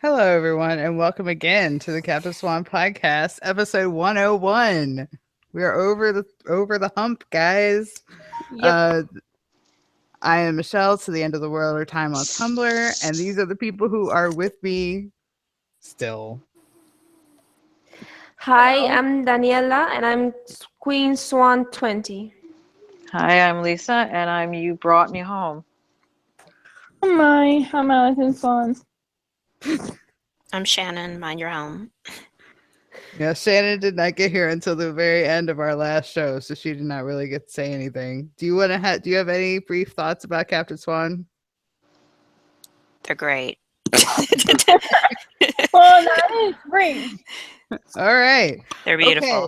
Hello, everyone, and welcome again to the Captain Swan podcast, episode 101. We are over the hump, guys. Yep. Uh, I am Michelle to the end of the world or time on Tumblr, and these are the people who are with me still. Hi, I'm Daniela, and I'm Queen Swan 20. Hi, I'm Lisa, and I'm You Brought Me Home. Hi, I'm Allison Swan. I'm Shannon. Mind your own. Yeah, Shannon did not get here until the very end of our last show, so she did not really get to say anything. Do you have any brief thoughts about Captain Swan? They're great. Well, that is great. All right. They're beautiful.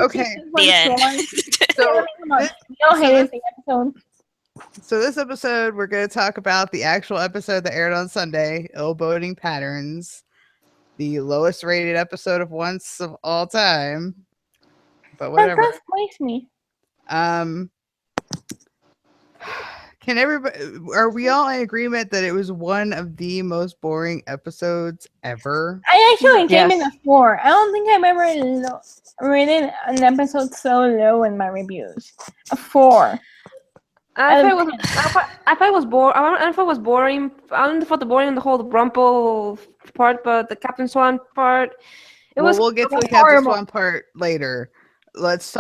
Okay. The end. So We all hated the episode. So this episode, we're going to talk about the actual episode that aired on Sunday, Ill-Boding Patterns, the lowest rated episode of once of all time. But whatever. That does place me. Can everybody? Are we all in agreement that it was one of the most boring episodes ever? I actually gave it Yes. a 4. I don't think I've ever rated an episode so low in my reviews. A 4. I thought it was boring. I don't know if it was boring. I don't thought the boring on the whole Rumple part, but the Captain Swan part, We'll get to the Captain Swan part later. Let's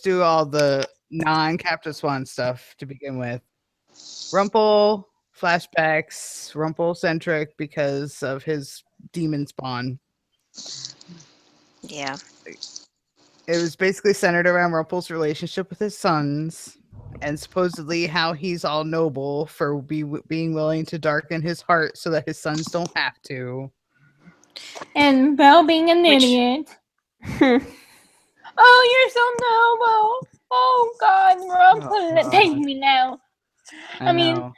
do all the non-Captain Swan stuff to begin with. Rumple flashbacks, Rumple centric because of his demon spawn. Yeah. It was basically centered around Rumple's relationship with his sons and supposedly how he's all noble for being willing to darken his heart so that his sons don't have to. And Belle being an idiot. Oh, you're so noble. Oh, God, Rumple, take me now. I mean, know.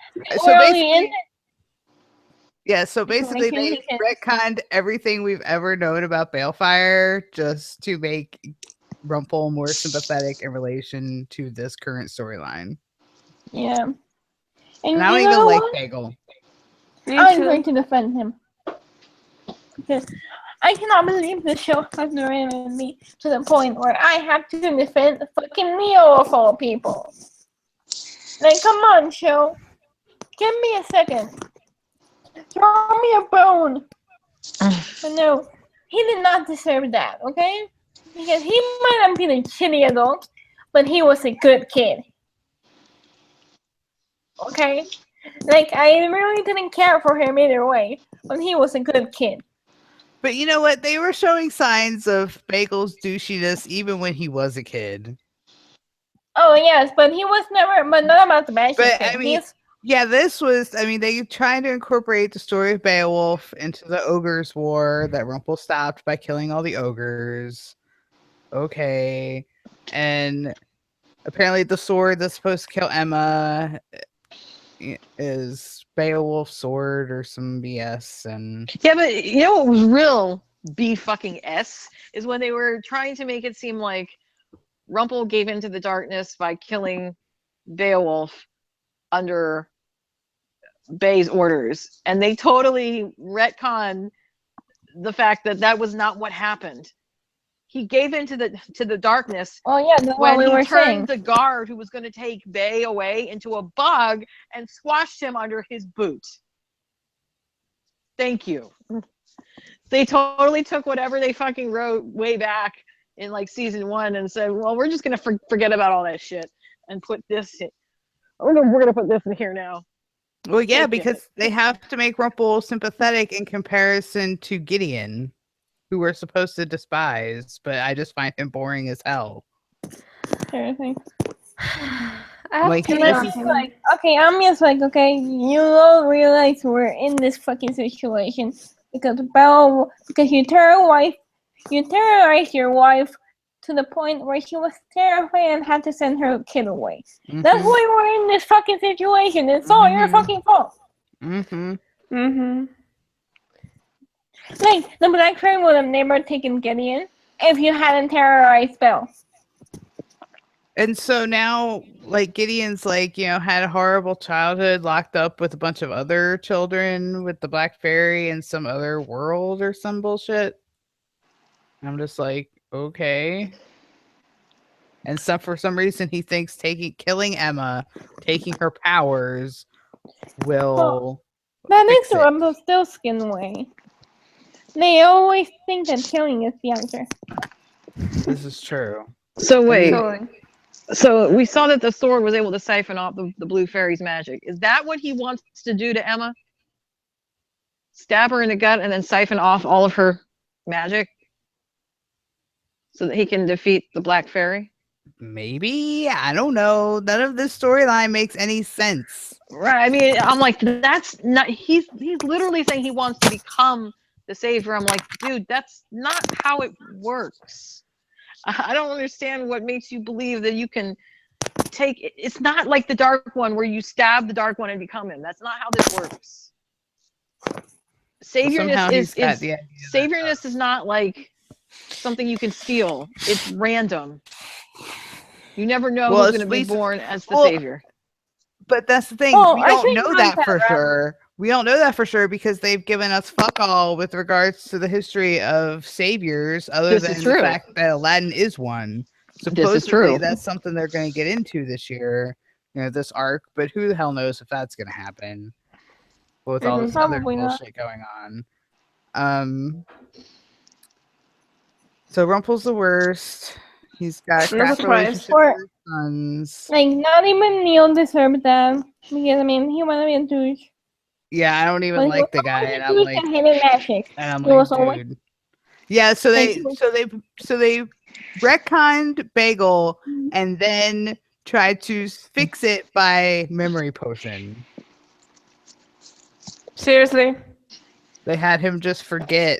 So basically they retconned everything we've ever known about Balefire just to make Rumple more sympathetic in relation to this current storyline. Yeah. And I don't even like Bagel. I'm going to defend him. Because I cannot believe the show has ruined me to the point where I have to defend fucking Neo of all people. Like, come on, show. Give me a second. Throw me a bone. But no, he did not deserve that, okay? Because he might have been a shitty adult, but he was a good kid. Okay? Like, I really didn't care for him either way, but he was a good kid. But you know what? They were showing signs of Bagel's douchiness even when he was a kid. Oh, yes, but he was never, but not about the magic But thing. I mean, they tried to incorporate the story of Beowulf into the Ogres' War that Rumple stopped by killing all the ogres. Okay. And apparently the sword that's supposed to kill Emma is Beowulf's sword or some BS. And Yeah, but you know what was real B-fucking-S is when they were trying to make it seem like Rumple gave into the darkness by killing Beowulf under Bay's orders, and they totally retconned the fact that that was not what happened. He gave into the darkness. Oh yeah, that's what when we were he turned saying. the guard who was going to take Bay away into a bug and squashed him under his boot. Thank you. They totally took whatever they fucking wrote way back in like season 1 and said, well, we're just going to forget about all that shit and put this in. We're going to put this in here now. well, yeah, because they have to make Rumple sympathetic in comparison to Gideon, who we're supposed to despise, but I just find him boring as hell. Seriously. Like, And I'm just like, okay, you all realize we're in this fucking situation because you terrorized your wife to the point where she was terrified and had to send her kid away. Mhm. That's why we're in this fucking situation. It's all your fucking fault. Mm-hmm. Mm-hmm. Like, the Black Fairy would have never taken Gideon if you hadn't terrorized Belle. And so now, like, Gideon's like, had a horrible childhood, locked up with a bunch of other children with the Black Fairy in some other world or some bullshit. I'm just like, okay. And for some reason he thinks killing Emma, taking her powers will That makes fix it. Rumpelstiltskin way. They always think that killing is the answer. This is true. So wait, Totally. so we saw that the sword was able to siphon off the blue fairy's magic. Is that what he wants to do to Emma? Stab her in the gut and then siphon off all of her magic so that he can defeat the Black Fairy? Maybe, I don't know. None of this storyline makes any sense. Right. I mean, I'm like, that's not. He's literally saying he wants to become the savior. I'm like, dude, that's not how it works. I don't understand what makes you believe that you can take. It's not like the Dark One where you stab the Dark One and become him. That's not how this works. Saviorness saviorness is not like something you can steal. It's random. You never know who's going to be born as the savior. But that's the thing. We don't know that for sure. We don't know that for sure because they've given us fuck all with regards to the history of saviors, other than the fact that Aladdin is one. Supposedly, this is true. That's something they're going to get into this year, this arc. But who the hell knows if that's going to happen with all this other bullshit going on. So Rumple's the worst. He's got a crap relationship with his sons. Like, not even Neil deserved that. Because, I mean, he wanted to be a douche. Yeah, I don't even like the guy. And I'm like, dude. Yeah, so they retconned Bagel and then tried to fix it by memory potion. Seriously? They had him just forget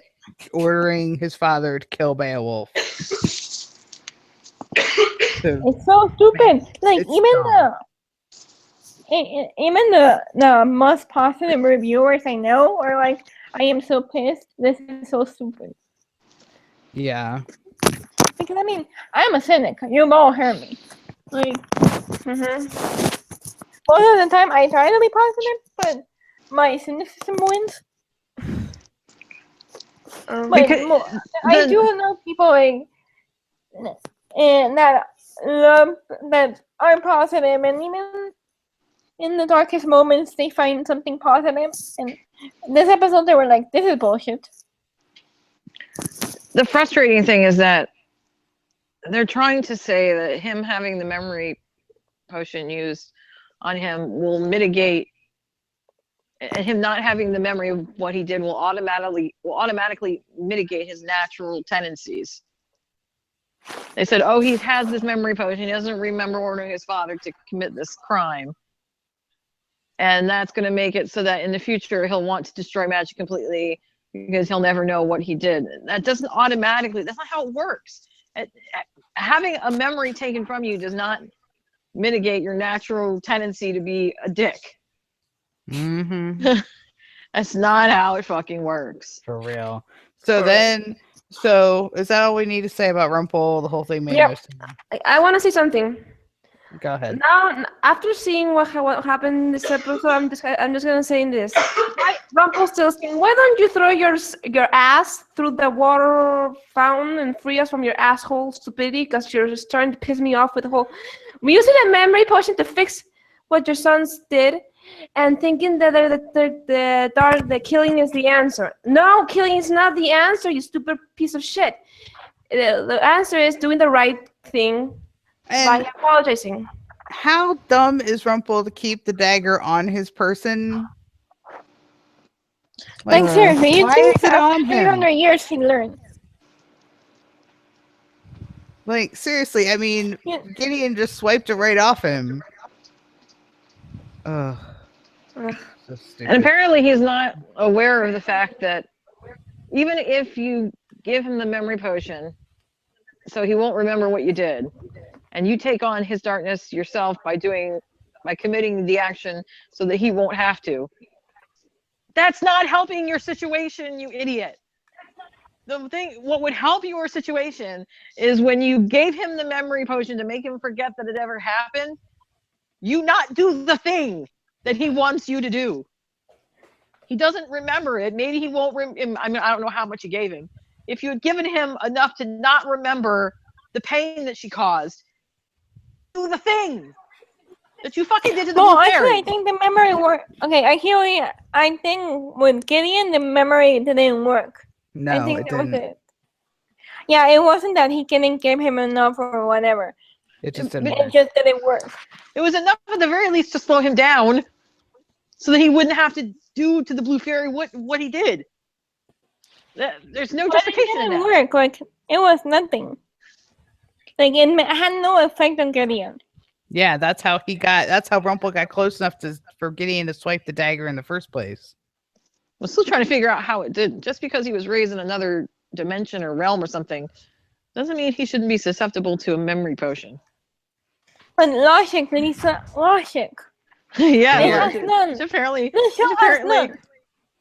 ordering his father to kill Beowulf. It's so stupid. Like, even the most positive reviewers I know are like, I am so pissed. This is so stupid. Yeah. Because, I mean, I'm a cynic. You've all heard me. Like, most of the time I try to be positive, but my cynicism wins. But I do know people like that are positive, and even in the darkest moments, they find something positive. And this episode, they were like, "This is bullshit." The frustrating thing is that they're trying to say that him having the memory potion used on him will mitigate, and him not having the memory of what he did will automatically mitigate his natural tendencies. They said, oh, he has this memory potion. He doesn't remember ordering his father to commit this crime. And that's going to make it so that in the future, he'll want to destroy magic completely because he'll never know what he did. That doesn't automatically, that's not how it works. Having a memory taken from you does not mitigate your natural tendency to be a dick. Mm-hmm. That's not how it fucking works. For real. So is that all we need to say about Rumple? The whole thing made no sense. I want to say something. Go ahead. Now, after seeing what happened in this episode, I'm just gonna say this. Rumpelstiltskin, why don't you throw your ass through the water fountain and free us from your asshole stupidity? Because you're starting to piss me off with the whole using a memory potion to fix what your sons did, and thinking that the killing is the answer. No, killing is not the answer. You stupid piece of shit. The answer is doing the right thing. By apologizing. How dumb is Rumple to keep the dagger on his person? Like seriously, you think after 300 years he learned? Like seriously, I mean, Gideon just swiped it right off him. Ugh. So stupid. And apparently he's not aware of the fact that even if you give him the memory potion, so he won't remember what you did, and you take on his darkness yourself by committing the action so that he won't have to. That's not helping your situation, you idiot. the thing, what would help your situation is when you gave him the memory potion to make him forget that it ever happened, you not do the thing that he wants you to do. He doesn't remember it. Maybe he won't. I mean, I don't know how much you gave him. If you had given him enough to not remember the pain that she caused, do the thing that you fucking did to the Well, blue actually, fairy. I think the memory worked. Okay, I think with Gideon, the memory didn't work. I No, think it that was didn't. it. Yeah, it wasn't that he didn't give him enough or whatever. It just didn't It work. just didn't work. It was enough at the very least to slow him down, so that he wouldn't have to do to the blue fairy what he did. There's no But it justification in didn't that. work. Like, it was nothing. Like, it had no effect on Gideon. Yeah, that's how Rumpel got close enough for Gideon to swipe the dagger in the first place. I'm still trying to figure out how it did. Just because he was raised in another dimension or realm or something, doesn't mean he shouldn't be susceptible to a memory potion. But logic, Lisa, logic. Yeah, It has none. which apparently, This show has none.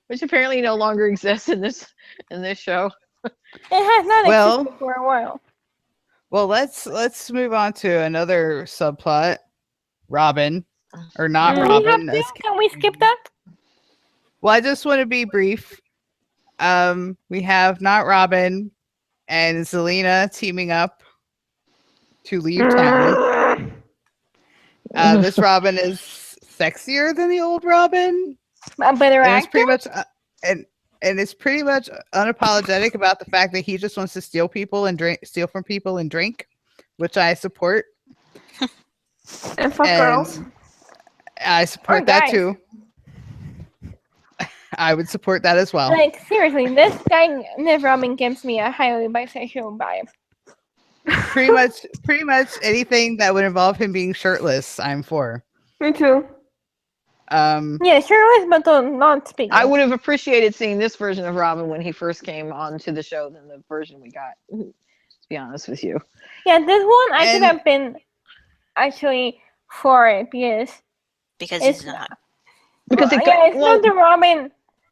which apparently no longer exists in this show. It has not Well- existed for a while. Well, let's move on to another subplot. Robin, or not Do we Robin. have to? Can we skip that? Well, I just want to be brief. We have not Robin and Zelina teaming up to leave town. This Robin is sexier than the old Robin. A better And it's actor? pretty much and it's pretty much unapologetic about the fact that he just wants to steal from people and drink, which I support. And fuck girls. I support Or that guys. too. I would support that as well. Like, seriously, this Robin gives me a highly bisexual vibe. pretty much anything that would involve him being shirtless, I'm for. Me too. Yeah, shirtless, but not speaking. I would have appreciated seeing this version of Robin when he first came onto the show than the version we got. To be honest with you. Yeah, this one I could And- have been actually for it Because It's- he's not. Because it yeah, got, it's not the Robin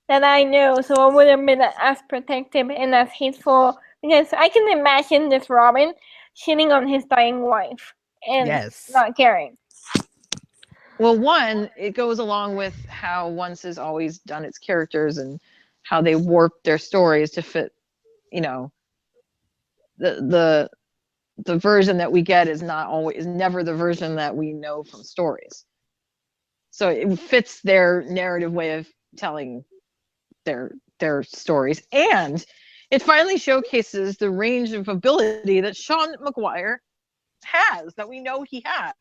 that I know, so I would have been as protective and as hateful. Because I can imagine this Robin shitting on his dying wife and Yes. not caring. well, one, it goes along with how Once has always done its characters and how they warp their stories to fit, the version that we get is never the version that we know from stories. So it fits their narrative way of telling their stories, and it finally showcases the range of ability that Sean McGuire has, that we know he has,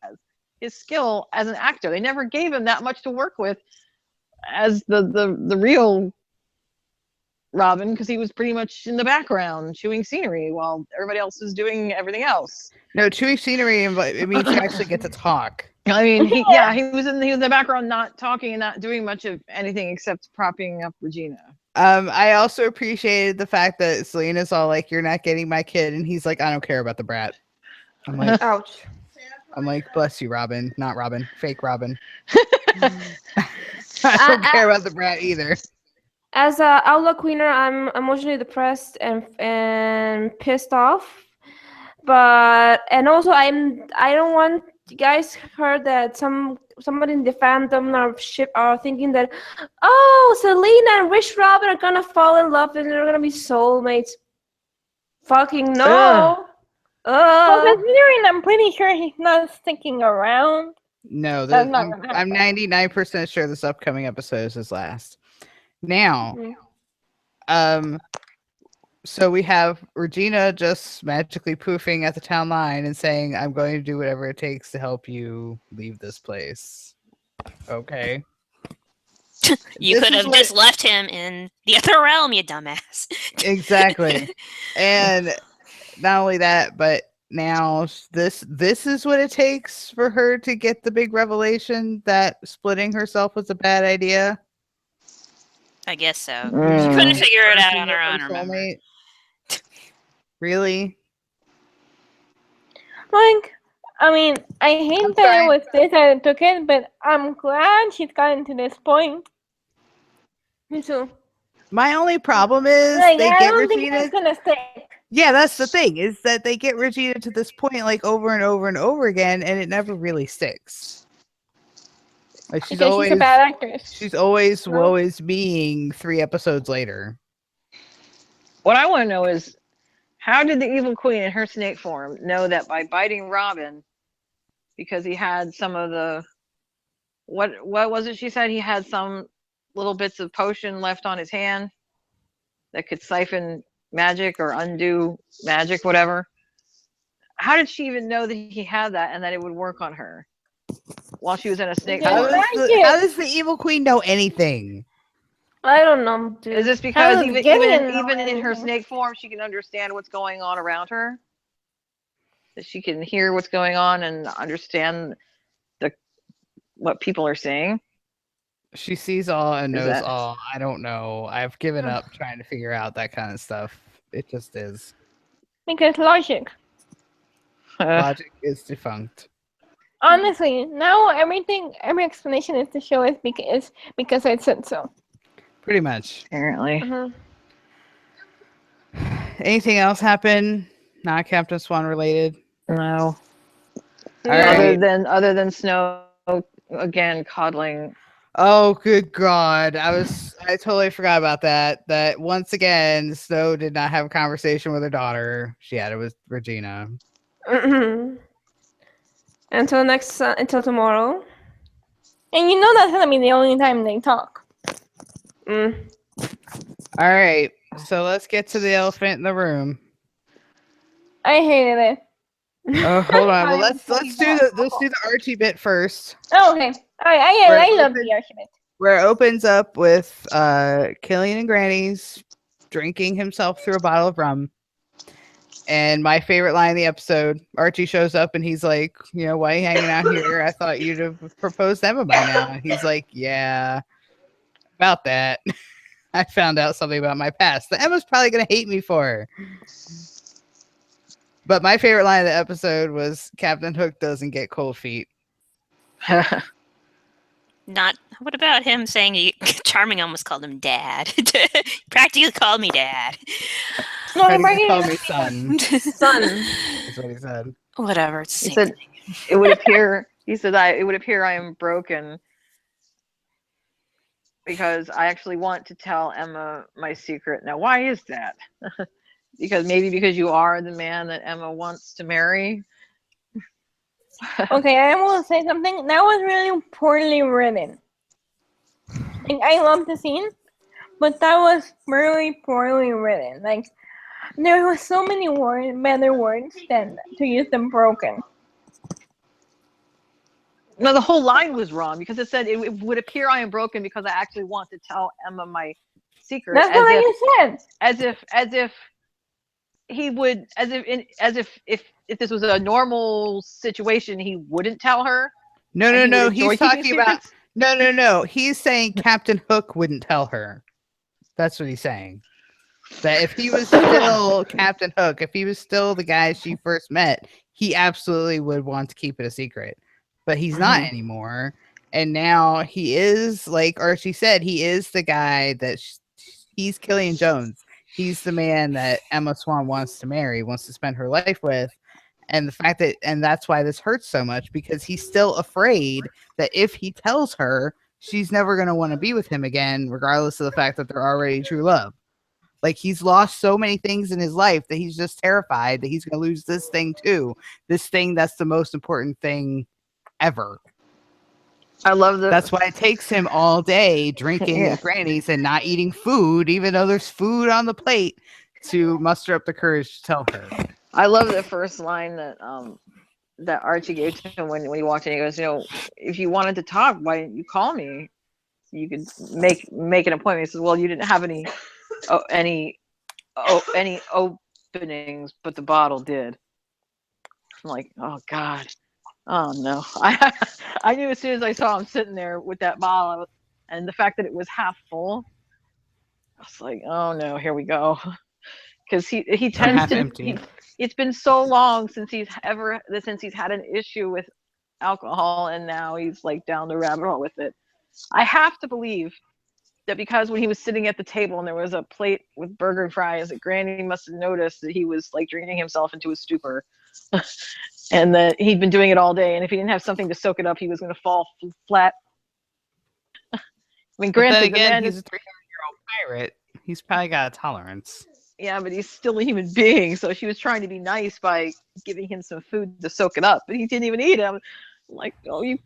his skill as an actor. They never gave him that much to work with as the real Robin, because he was pretty much in the background chewing scenery while everybody else was doing everything else. No, chewing scenery it means you actually get to talk. I mean, he was in the background, not talking and not doing much of anything except propping up Regina. I also appreciated the fact that Selena's all like, "You're not getting my kid," and he's like, "I don't care about the brat." I'm like, Ouch. "Bless you, Robin, not Robin, fake Robin." I don't care about the brat either. As a Outlaw Queener, I'm emotionally depressed and pissed off. And also I don't want you guys heard that somebody in the fandom are thinking that, oh, Selena and Rich Robin are gonna fall in love and they're gonna be soulmates. Fucking no. Well, considering I'm pretty sure he's not sticking around. No, That's not gonna I'm happen. 99% sure this upcoming episode is his last. Now, Mm. so we have Regina just magically poofing at the town line and saying, "I'm going to do whatever it takes to help you leave this place." Okay. You This could is have what- just left him in the other realm, you dumbass. Exactly. And not only that, but now this is what it takes for her to get the big revelation that splitting herself was a bad idea. I guess so. Mm. She couldn't figure it out Breaking on her it own, from remember? soulmate. Really? Like, I mean, I hate I'm that sorry. it was this that took it, but I'm glad she's gotten to this point. Me too. My only problem is Like, they I get don't think Regina. that's gonna stick. Yeah, that's the thing, is that they get Regina to this point like over and over and over again, and it never really sticks. Like Because she's a bad actress. she's always No. woe is being 3 episodes later. What I want to know is, how did the evil queen in her snake form know that by biting Robin, because he had some of the what was it she said, he had some little bits of potion left on his hand that could siphon magic or undo magic, whatever. How did she even know that he had that and that it would work on her while she was in a snake Because form? How does the evil queen know anything? I don't know, dude. Is this because does even Gideon know even in her anything? snake form, she can understand what's going on around her? That she can hear what's going on and understand what people are saying? She sees all and Is knows that- all. I don't know. I've given up trying to figure out that kind of stuff. It just is. Because logic. Logic is defunct. Honestly, now every explanation is the show is because I said so. Pretty much. Apparently. Mhm. Anything else happen? Not Captain Swan related? No. All right. Other than Snow again coddling. Oh, good God. I totally forgot about that. That once again, Snow did not have a conversation with her daughter. She had it with Regina. Mhm. Until tomorrow. And you know that's gonna be the only time they talk. Mm. All right. So let's get to the elephant in the room. I hated it. Oh, hold on. Well, I'm let's do the Archie bit first. Oh, okay. I love the argument. Where it opens up with Killian and Granny's drinking himself through a bottle of rum. And my favorite line in the episode, Archie shows up and he's like, you know, why are you hanging out here? I thought you'd have proposed Emma by now. And he's like, yeah, about that. I found out something about my past that Emma's probably going to hate me for. But my favorite line of the episode was Captain Hook doesn't get cold feet. Not. What about him saying Charming almost called him Dad? Practically called me Dad. Practically called me son. Son. That's what he said. Whatever. It's the He same said, thing. it would appear. He said, it would appear I am broken because I actually want to tell Emma my secret. Now, why is that? Because you are the man that Emma wants to marry. Okay, I will say something. That was really poorly written. Like, I love the scene, but that was really poorly written. Like, there was so many better words than to use them broken. No, the whole line was wrong because it said it would appear I am broken because I actually want to tell Emma my secret. That's what I said. As if he would, if this was a normal situation, he wouldn't tell her. No. He's talking about secrets? no. He's saying Captain Hook wouldn't tell her. That's what he's saying. That if he was still Captain Hook, if he was still the guy she first met, he absolutely would want to keep it a secret. But he's not anymore. And now he is, like Archie said, he is the guy that he's Killian Jones. He's the man that Emma Swan wants to marry, wants to spend her life with. And the fact and that's why this hurts so much, because he's still afraid that if he tells her, she's never going to want to be with him again, regardless of the fact that they're already true love. Like, he's lost so many things in his life that he's just terrified that he's going to lose this thing too. This thing that's the most important thing ever. I love That's why it takes him all day drinking at Granny's and not eating food, even though there's food on the plate, to muster up the courage to tell her. I love the first line that that Archie gave to him when he walked in. He goes, if you wanted to talk, why didn't you call me? You could make an appointment. He says, well, you didn't have any openings, but the bottle did. I'm like, oh God. Oh no! I knew as soon as I saw him sitting there with that bottle, and the fact that it was half full, I was like, oh no, here we go. Because he tends to. It's been so long since he's had an issue with alcohol, and now he's like down the rabbit hole with it. I have to believe that because when he was sitting at the table and there was a plate with burger and fries, that Granny must have noticed that he was like drinking himself into a stupor, and that he'd been doing it all day. And if he didn't have something to soak it up, he was going to fall flat. I mean, But then granted, the again, man he's is a 300-year-old pirate. He's probably got a tolerance. yeah, but he's still a human being. So she was trying to be nice by giving him some food to soak it up, but he didn't even eat it. I'm like, oh, you.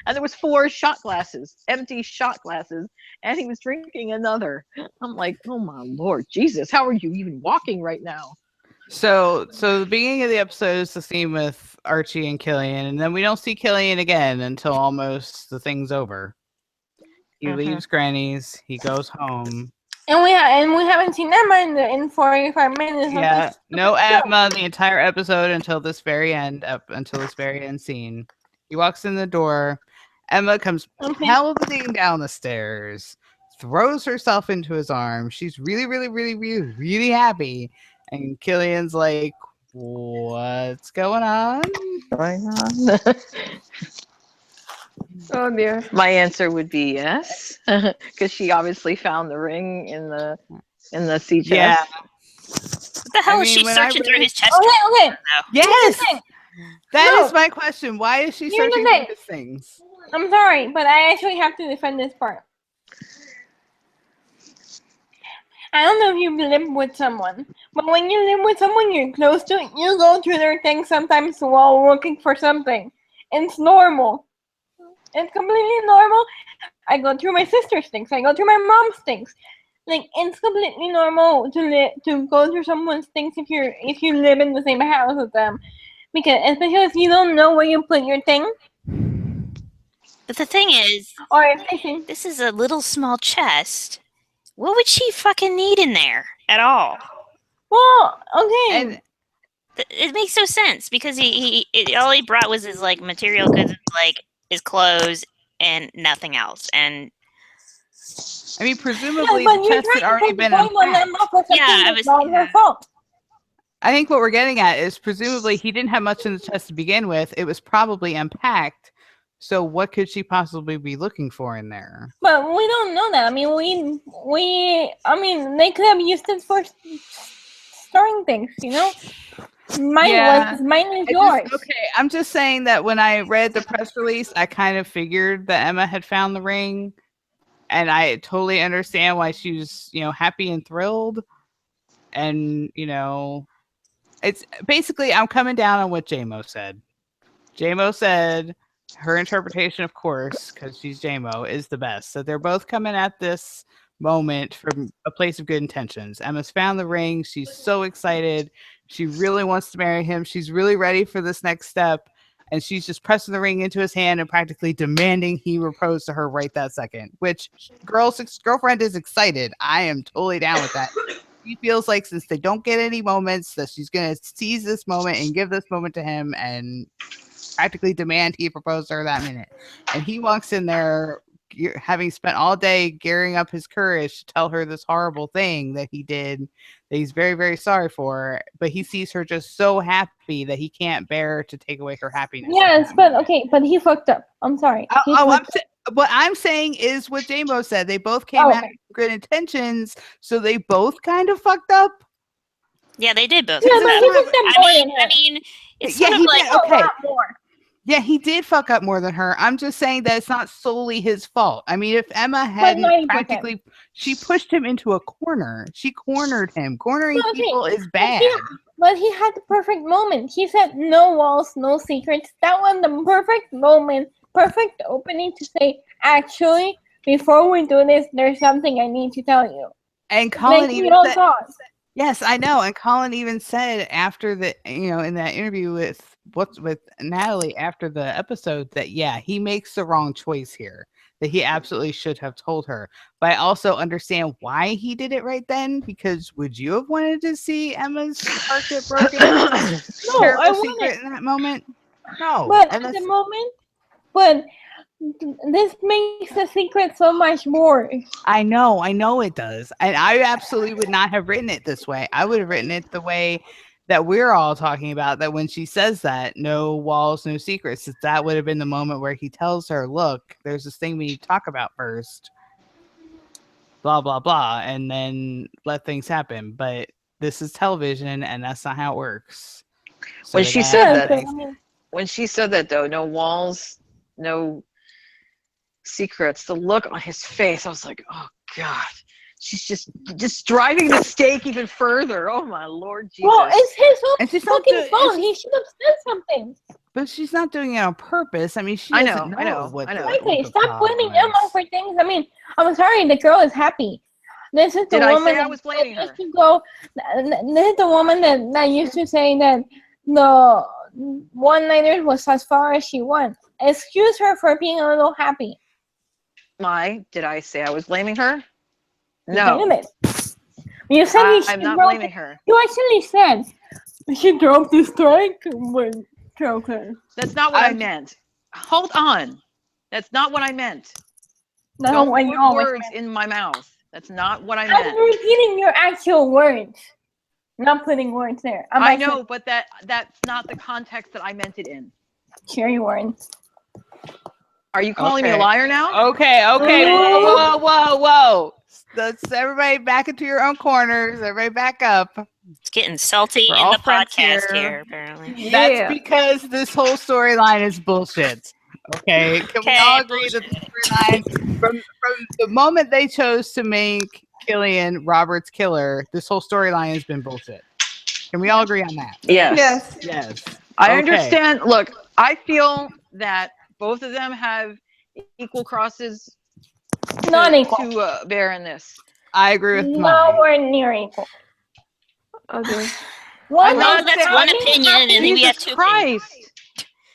And there was 4 shot glasses, empty shot glasses, and he was drinking another. I'm like, oh my Lord, Jesus, how are you even walking right now? So the beginning of the episode is the scene with Archie and Killian, and then we don't see Killian again until almost the thing's over. He leaves Granny's, he goes home. And we haven't seen Emma in 45 minutes. Yeah, no Emma the entire episode until this very end, scene. He walks in the door. Emma comes pelting down the stairs, throws herself into his arms. She's really, really, really, really, really happy. And Killian's like, what's going on? Oh dear. My answer would be yes, because she obviously found the ring in the sea chest. Yeah. What the hell is she searching through his chest? Okay. Yes. That is No. my question. Why is she Here's the searching thing. for his things? I'm sorry, but I actually have to defend this part. I don't know if you live with someone, but when you live with someone you're close to, you go through their things sometimes while looking for something. It's normal. It's completely normal. I go through my sister's things. I go through my mom's things. Like, it's completely normal to go through someone's things if you live in the same house with them, because especially if you don't know where you put your thing. But the thing is, Or if they think, this is a little small chest. What would she fucking need in there at all? well, okay. And It makes no sense because all he brought was his like material goods, like his clothes and nothing else. And I mean, presumably but the chest had already been unpacked. Yeah, not her fault. I think what we're getting at is presumably he didn't have much in the chest to begin with. It was probably unpacked. So what could she possibly be looking for in there? But we don't know that. I mean, they could have used it for storing things, you know? Mine is yours. Okay, I'm just saying that when I read the press release, I kind of figured that Emma had found the ring, and I totally understand why she was, happy and thrilled. And, it's basically, I'm coming down on what JMO said. JMO said her interpretation, of course, because she's JMO, is the best. So they're both coming at this moment from a place of good intentions. Emma's found the ring. She's so excited. She really wants to marry him. She's really ready for this next step. And she's just pressing the ring into his hand and practically demanding he propose to her right that second, which girlfriend is excited. I am totally down with that. She feels like since they don't get any moments, that she's going to seize this moment and give this moment to him and practically demand he propose to her that minute. And he walks in there having spent all day gearing up his courage to tell her this horrible thing that he did, that he's very, very sorry for, but he sees her just so happy that he can't bear to take away her happiness. Yes, but he fucked up. I'm sorry. What I'm saying is what JMO said. They both came at good intentions, so they both kind of fucked up. Yeah, they did both. Yeah, but he fucked up more than her. I mean, it's sort of like okay. More. Yeah, he did fuck up more than her. I'm just saying that it's not solely his fault. I mean, if Emma hadn't she pushed him into a corner. She cornered him. Cornering people is bad. But he had the perfect moment. He said, no walls, no secrets. That was the perfect moment, perfect opening to say, actually, before we do this, there's something I need to tell you. And Colin even said, yes, I know. And Colin even said after the, in that interview with Natalie after the episode that, yeah, he makes the wrong choice here, that he absolutely should have told her. But I also understand why he did it right then, because would you have wanted to see Emma's heart get broken? No, I wouldn't. In that moment. No. But at the moment, this makes the secret so much more. I know it does. And I absolutely would not have written it this way. I would have written it the way that we're all talking about, that when she says that, no walls, no secrets, that would have been the moment where he tells her, look, there's this thing we need to talk about first. blah blah blah, and then let things happen. But this is television, and that's not how it works. So When they she gotta said have that- things- When she said that, though, no walls, no secrets, the look on his face, I was like, oh, God. She's just driving the stake even further. Oh, my Lord Jesus. Well, it's his And own she's not fucking doing- fault. and He should have said something. but she's not doing it on purpose. I mean, she I doesn't know, know, I know, what I know. the, what Okay, the stop problem blaming is. Emma for things. I mean, I'm sorry, the girl is happy. This is the Did I woman say I was blaming that her? used to go. This is the woman that used to say that the one-nighters was as far as she went. Excuse her for being a little happy. Did I say I was blaming her? Damn No. it. You said I'm not blaming her. You actually said she dropped the strike with Joker. That's not what I I'm- meant. Hold on. That's not what I meant. That's Don't what you put always words meant. in my mouth. That's not what I I'm meant. repeating your actual words. Not putting words there. I know, but that's not the context that I meant it in. Sure you weren't. Are you calling me a Okay. liar now? Okay, Okay. whoa. Let's everybody back into your own corners. Everybody back up. It's getting salty We're in all the friends podcast here. here, apparently. That's Yeah. because this whole storyline is bullshit. Okay, can we Okay, all agree that the storyline from the moment they chose to make Killian Robert's killer, this whole storyline has been bullshit. Can we all agree on that? Yes. Yes. I Okay. understand. Look, I feel that both of them have equal crosses Not equal. to bear in this. I agree with mine. Nowhere near equal. Okay. One I'm not is that's saying- one happy, opinion, and then we Jesus have two opinions. Christ.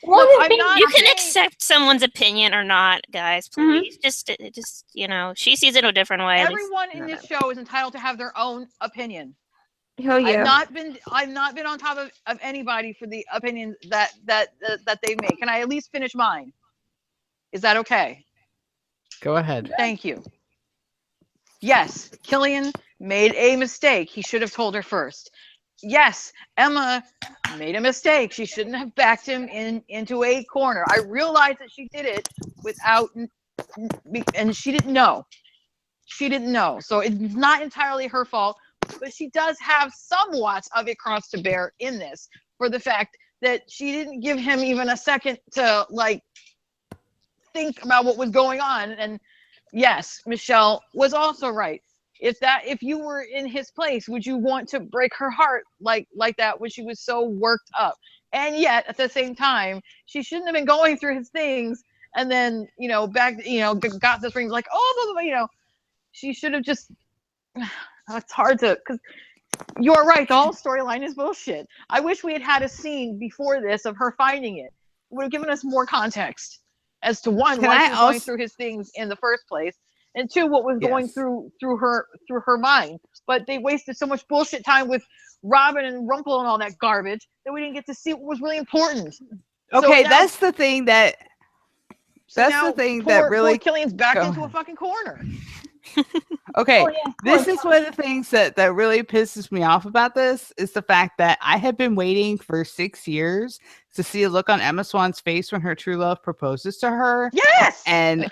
One Look, is I'm being not- You can saying- accept someone's opinion or not, guys. Please, just she sees it a different way. Everyone in this show is entitled to have their own opinion. Hell yeah. I've not been on top of anybody for the opinions that they make. Can I at least finish mine? Is that okay? Go ahead. Thank you. Yes, Killian made a mistake. He should have told her first. Yes, Emma made a mistake. She shouldn't have backed him into a corner. I realize that she did it without, and she didn't know. She didn't know. So it's not entirely her fault, but she does have somewhat of a cross to bear in this for the fact that she didn't give him even a second to think about what was going on. And yes, Michelle was also right. If you were in his place, would you want to break her heart like that when she was so worked up? And yet at the same time, she shouldn't have been going through his things and then got this ring like, oh, blah, blah, blah, she should have just. It's hard to, because you're right. The whole storyline is bullshit. I wish we had a scene before this of her finding it. It would have given us more context as to one, why she was going through his things in the first place, and two, what was going through her mind. But they wasted so much bullshit time with Robin and Rumple and all that garbage that we didn't get to see what was really important. Okay, now, that's the thing that. That's the thing that really. Poor Killian's backed into a fucking corner. Okay, Oh, yeah, this is one of the things that really pisses me off about this is the fact that I have been waiting for 6 years to see a look on Emma Swan's face when her true love proposes to her. Yes,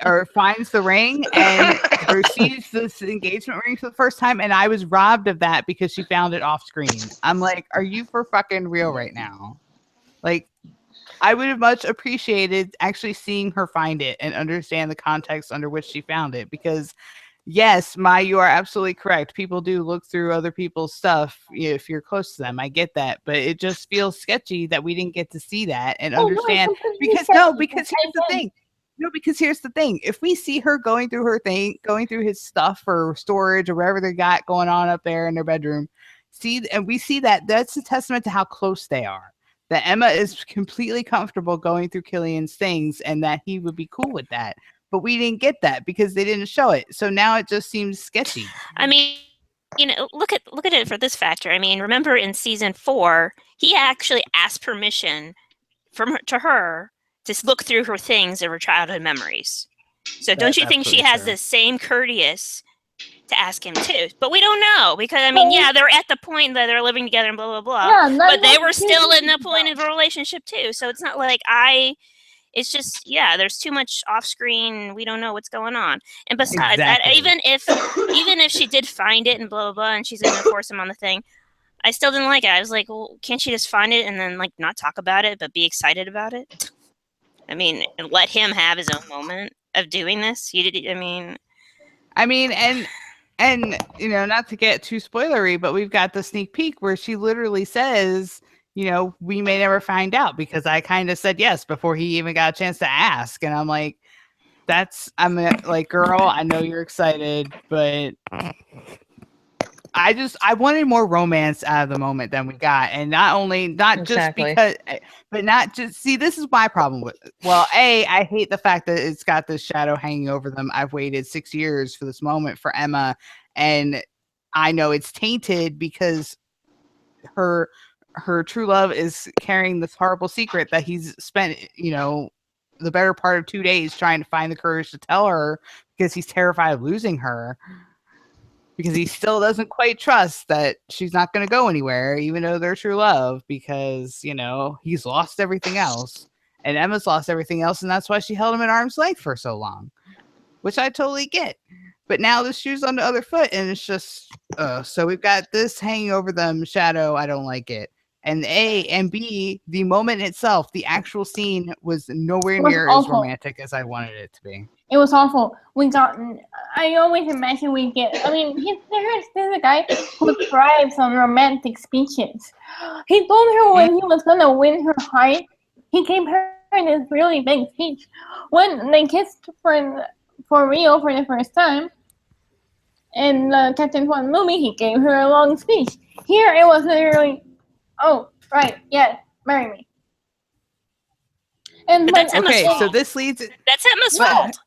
or finds the ring and receives this engagement ring for the first time, and I was robbed of that because she found it off screen. I'm like, are you for fucking real right now? Like, I would have much appreciated actually seeing her find it and understand the context under which she found it, because yes, you are absolutely correct. People do look through other people's stuff if you're close to them. I get that, but it just feels sketchy that we didn't get to see that and understand. Because here's the thing. No, because here's the thing. If we see her going through her thing, going through his stuff or storage or whatever they got going on up there in their bedroom, and we see that, that's a testament to how close they are. That Emma is completely comfortable going through Killian's things and that he would be cool with that. But we didn't get that because they didn't show it. So now it just seems sketchy. I mean, look at it for this factor. I mean, remember in season 4, he actually asked permission to her to look through her things of her childhood memories. So don't you think she has the same courteous to ask him too? But we don't know because they're at the point that they're living together and blah blah blah. Yeah, but they were still in the point of a relationship too. So it's not like It's just, yeah, there's too much off screen. We don't know what's going on. And besides Exactly. that, even if she did find it and blah blah blah, and she's gonna force him on the thing, I still didn't like it. I was like, well, can't she just find it and then like not talk about it, but be excited about it? I mean, and let him have his own moment of doing this. You did. I mean, and you know, not to get too spoilery, but we've got the sneak peek where she literally says, you know, we may never find out, because I kind of said yes before he even got a chance to ask, and I'm like, I'm like, girl, I know you're excited, but I wanted more romance out of the moment than we got, and not just Exactly. because, but not just see. This is my problem with. Well, I hate the fact that it's got this shadow hanging over them. I've waited 6 years for this moment for Emma, and I know it's tainted because her true love is carrying this horrible secret that he's spent, you know, the better part of 2 days trying to find the courage to tell her, because he's terrified of losing her. Because he still doesn't quite trust that she's not going to go anywhere, even though they're true love, because, you know, he's lost everything else. And Emma's lost everything else, and that's why she held him at arm's length for so long, which I totally get. But now the shoe's on the other foot, and it's just, so we've got this hanging over them shadow. I don't like it. And A, and B, the moment itself, the actual scene was nowhere near as romantic as I wanted it to be. It was awful. I always imagine we get, I mean, there's a guy who thrives on romantic speeches. He told her when he was going to win her heart, he gave her this really big speech. When they kissed for real for the first time, in the Captain Swan movie, he gave her a long speech. Here it was literally, oh, right, yes, marry me. But that's Emma's okay, fault. so this leads. That's Emma's fault.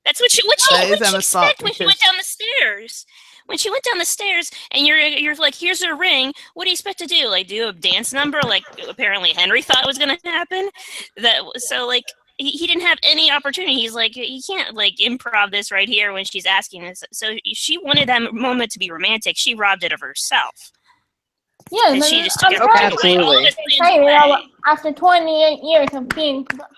That's what she expect when she went down the stairs. When she went down the stairs, and you're like, here's her ring. What do you expect to do? Like, do a dance number, like apparently Henry thought was gonna happen. Like he didn't have any opportunity. He's like, you can't like improv this right here when she's asking this. So she wanted that moment to be romantic. She robbed it of herself. Yeah, and she just took it absolutely. After 28 years of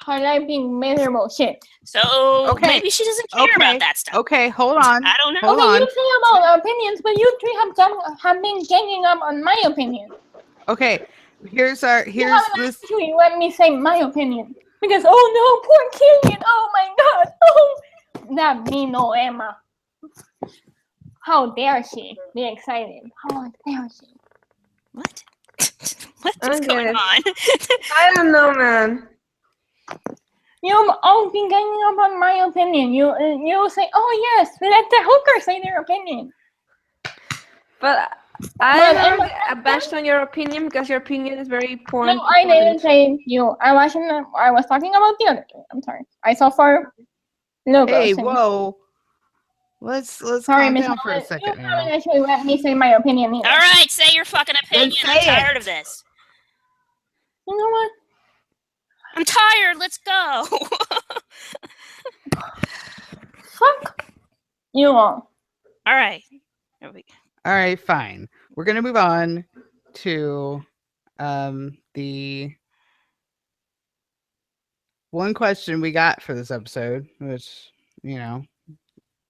her life being miserable shit. So maybe she doesn't care about that stuff. Okay, hold on. I don't know. Hold on. You say about opinions, but you three have been ganging up on my opinion. Okay, here's this. Actually, let me say my opinion, because oh no, poor Killian. Oh my god. Oh, that mean old Emma. How dare she be excited? How dare she? What? What is going on? I don't know, man. You've all been ganging up on my opinion. You say, oh yes, let the hooker say their opinion. But I bashed on your opinion because your opinion is very important. No, I didn't say you. I was talking about the other two. I'm sorry. I saw far logos. Hey, whoa. Let's calm down for a second. You haven't actually let me say my opinion either. All right, say your fucking opinion. I'm tired of this. You know what? I'm tired. Let's go. Fuck you all. All right. All right, fine. We're gonna move on to the one question we got for this episode, which, you know,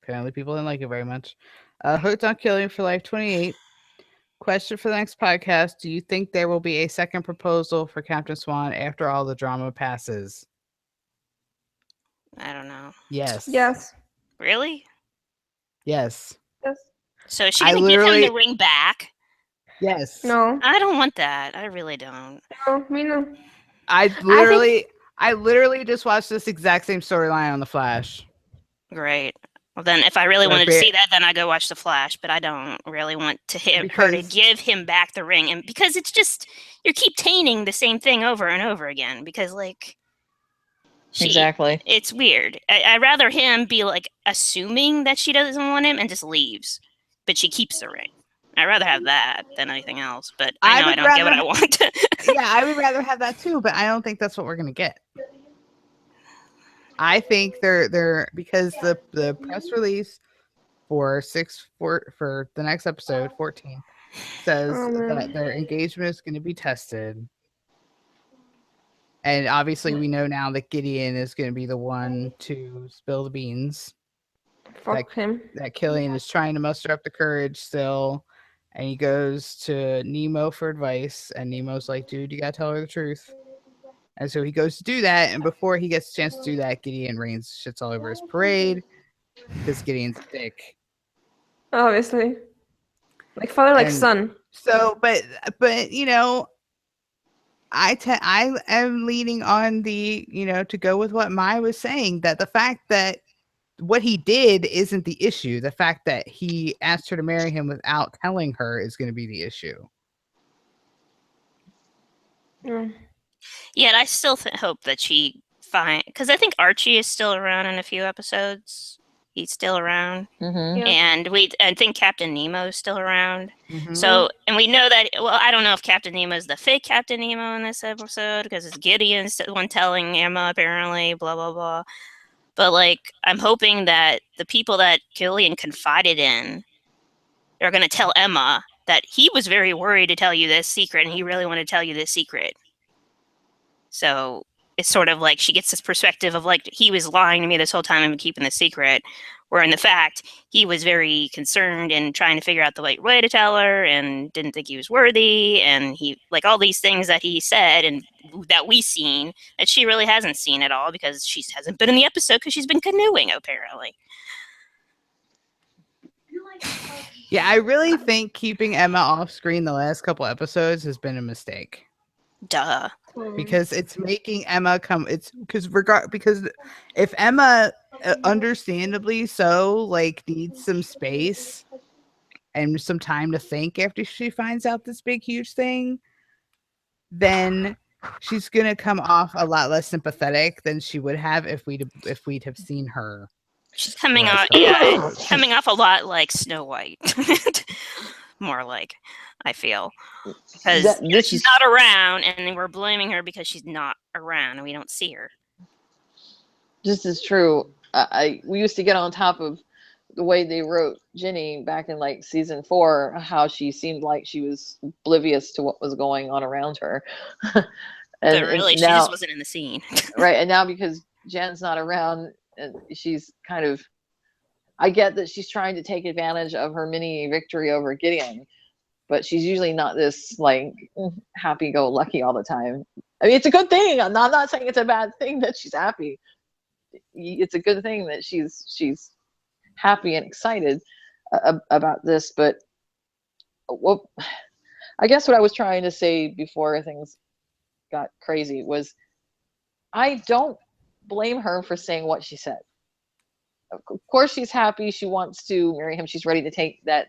apparently people didn't like it very much. Hooked on Killing for Life 28. Question for the next podcast. Do you think there will be a second proposal for Captain Swan after all the drama passes? I don't know. Yes. Yes. Really? Yes. Yes. So is she going to give him the ring back? Yes. No. I don't want that. I really don't. No, me no. I literally just watched this exact same storyline on The Flash. Great. Well, then, if I really wanted to see that, then I go watch The Flash. But I don't really want her to give him back the ring, and because it's just you keep tainting the same thing over and over again. Because exactly, it's weird. I'd rather him be like assuming that she doesn't want him and just leaves, but she keeps the ring. I'd rather have that than anything else. But I know I don't get what I want. Yeah, I would rather have that too, but I don't think that's what we're gonna get. I think they're because the press release for the next episode 14 says that their engagement is going to be tested. And obviously, we know now that Gideon is going to be the one to spill the beans. Fuck him. That Killian is trying to muster up the courage still. And he goes to Nemo for advice. And Nemo's like, dude, you got to tell her the truth. And so he goes to do that. And before he gets a chance to do that, Gideon rains shits all over his parade because Gideon's a dick. Obviously. Like father, like And son. So, but you know, I am leaning on the, you know, to go with what Mai was saying, that the fact that what he did isn't the issue. The fact that he asked her to marry him without telling her is going to be the issue. Mm. Yet I still hope that she because I think Archie is still around in a few episodes. He's still around. Mm-hmm. Yeah. And I think Captain Nemo is still around. Mhm. So, and we know that, well, I don't know if Captain Nemo is the fake Captain Nemo in this episode, because it's Gideon's the one telling Emma, apparently, blah, blah, blah. But, like, I'm hoping that the people that Killian confided in are going to tell Emma that he was very worried to tell you this secret, and he really wanted to tell you this secret. So it's sort of like she gets this perspective of, like, he was lying to me this whole time and keeping the secret, where in the fact he was very concerned and trying to figure out the right way to tell her and didn't think he was worthy, and he, like, all these things that he said and that we seen that she really hasn't seen at all because she hasn't been in the episode because she's been canoeing, apparently. Yeah, I really think keeping Emma off screen the last couple episodes has been a mistake. Duh. Because it's making Emma come. It's because if Emma, understandably so, like, needs some space and some time to think after she finds out this big huge thing, then she's gonna come off a lot less sympathetic than she would have if we'd have seen her. She's coming Last off, couple yeah, episodes. coming off a lot like Snow White. More like, I feel. Because she's not around, and we're blaming her because she's not around, and we don't see her. This is true. We used to get on top of the way they wrote Ginny back in, like, season 4, how she seemed like she was oblivious to what was going on around her. But really, she now, just wasn't in the scene. right, and now because Jen's not around, and she's kind of, I get that she's trying to take advantage of her mini victory over Gideon, but she's usually not this, like, happy-go-lucky all the time. I mean, it's a good thing. I'm not saying it's a bad thing that she's happy. It's a good thing that she's happy and excited about this. But well, I guess what I was trying to say before things got crazy was, I don't blame her for saying what she said. Of course, she's happy. She wants to marry him. She's ready to take that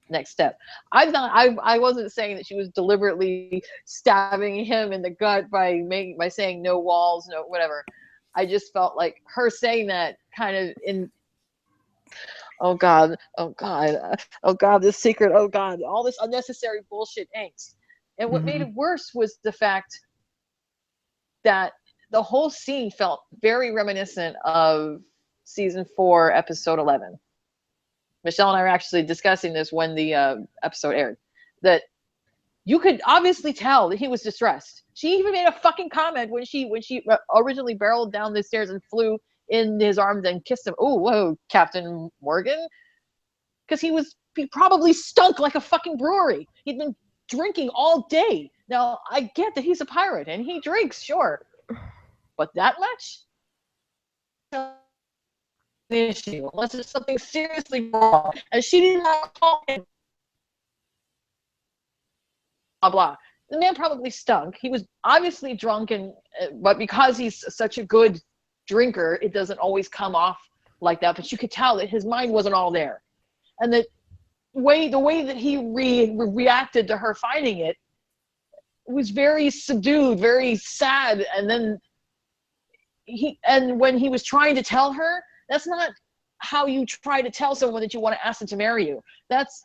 next step. I wasn't saying that she was deliberately stabbing him in the gut by saying no walls, no whatever. I just felt like her saying that kind of in, oh God, this secret, oh God, all this unnecessary bullshit angst. And what made it worse was the fact that the whole scene felt very reminiscent of season 4, episode 11. Michelle and I were actually discussing this when the episode aired, that you could obviously tell that he was distressed. She even made a fucking comment when she originally barreled down the stairs and flew in his arms and kissed him. Oh, whoa, Captain Morgan. Because he probably stunk like a fucking brewery. He'd been drinking all day. Now, I get that he's a pirate and he drinks, sure. But that much? The issue, unless there's something seriously wrong. And she did not call him. Blah, blah. The man probably stunk. He was obviously drunk, but because he's such a good drinker, it doesn't always come off like that. But you could tell that his mind wasn't all there. And the way that he reacted to her finding it was very subdued, very sad. And then when he was trying to tell her, that's not how you try to tell someone that you want to ask them to marry you. That's,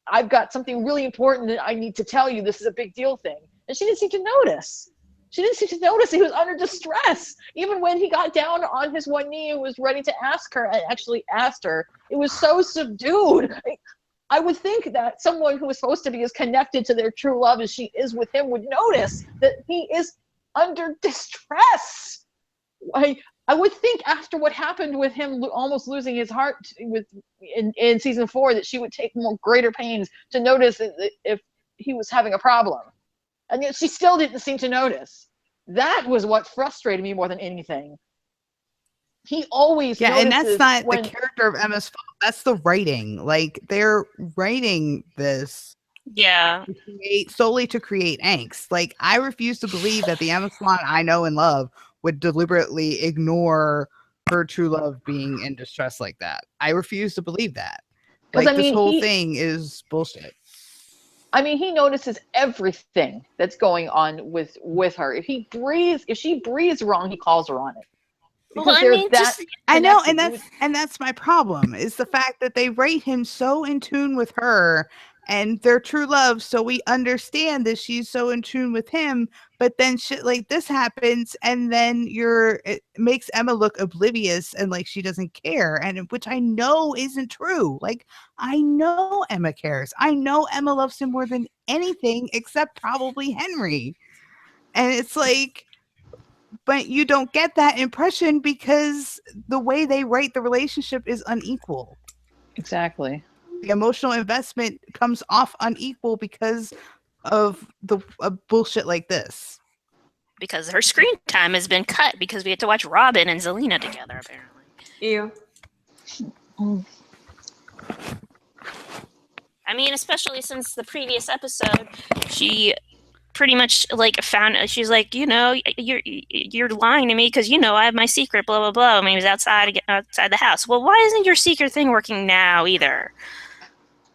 I've got something really important that I need to tell you. This is a big deal thing. And she didn't seem to notice. She didn't seem to notice he was under distress. Even when he got down on his one knee and was ready to ask her and actually asked her, it was so subdued. I would think that someone who is supposed to be as connected to their true love as she is with him would notice that he is under distress. I would think after what happened with him almost losing his heart in season 4 that she would take more greater pains to notice if he was having a problem. And yet she still didn't seem to notice. That was what frustrated me more than anything. He always and that's not when... the character of Emma's fault. That's the writing. Like, they're writing this solely to create angst. Like, I refuse to believe that the Emma Swan I know and love would deliberately ignore her true love being in distress like that. I refuse to believe that. Like, this whole thing is bullshit. I mean, he notices everything that's going on with her. If she breathes wrong, he calls her on it. Because I know, and that's my problem, is the fact that they write him so in tune with her and their true love, so we understand that she's so in tune with him, but then shit like this happens, and then it makes Emma look oblivious and like she doesn't care, and which I know isn't true. Like, I know Emma cares. I know Emma loves him more than anything except probably Henry. And it's like, but you don't get that impression because the way they write the relationship is unequal. Exactly. The emotional investment comes off unequal because of bullshit like this. Because her screen time has been cut because we had to watch Robin and Zelina together, apparently. Ew. I mean, especially since the previous episode, she pretty much like she's like, you're lying to me because I have my secret, blah blah blah. I mean, he was outside the house. Well, why isn't your secret thing working now either?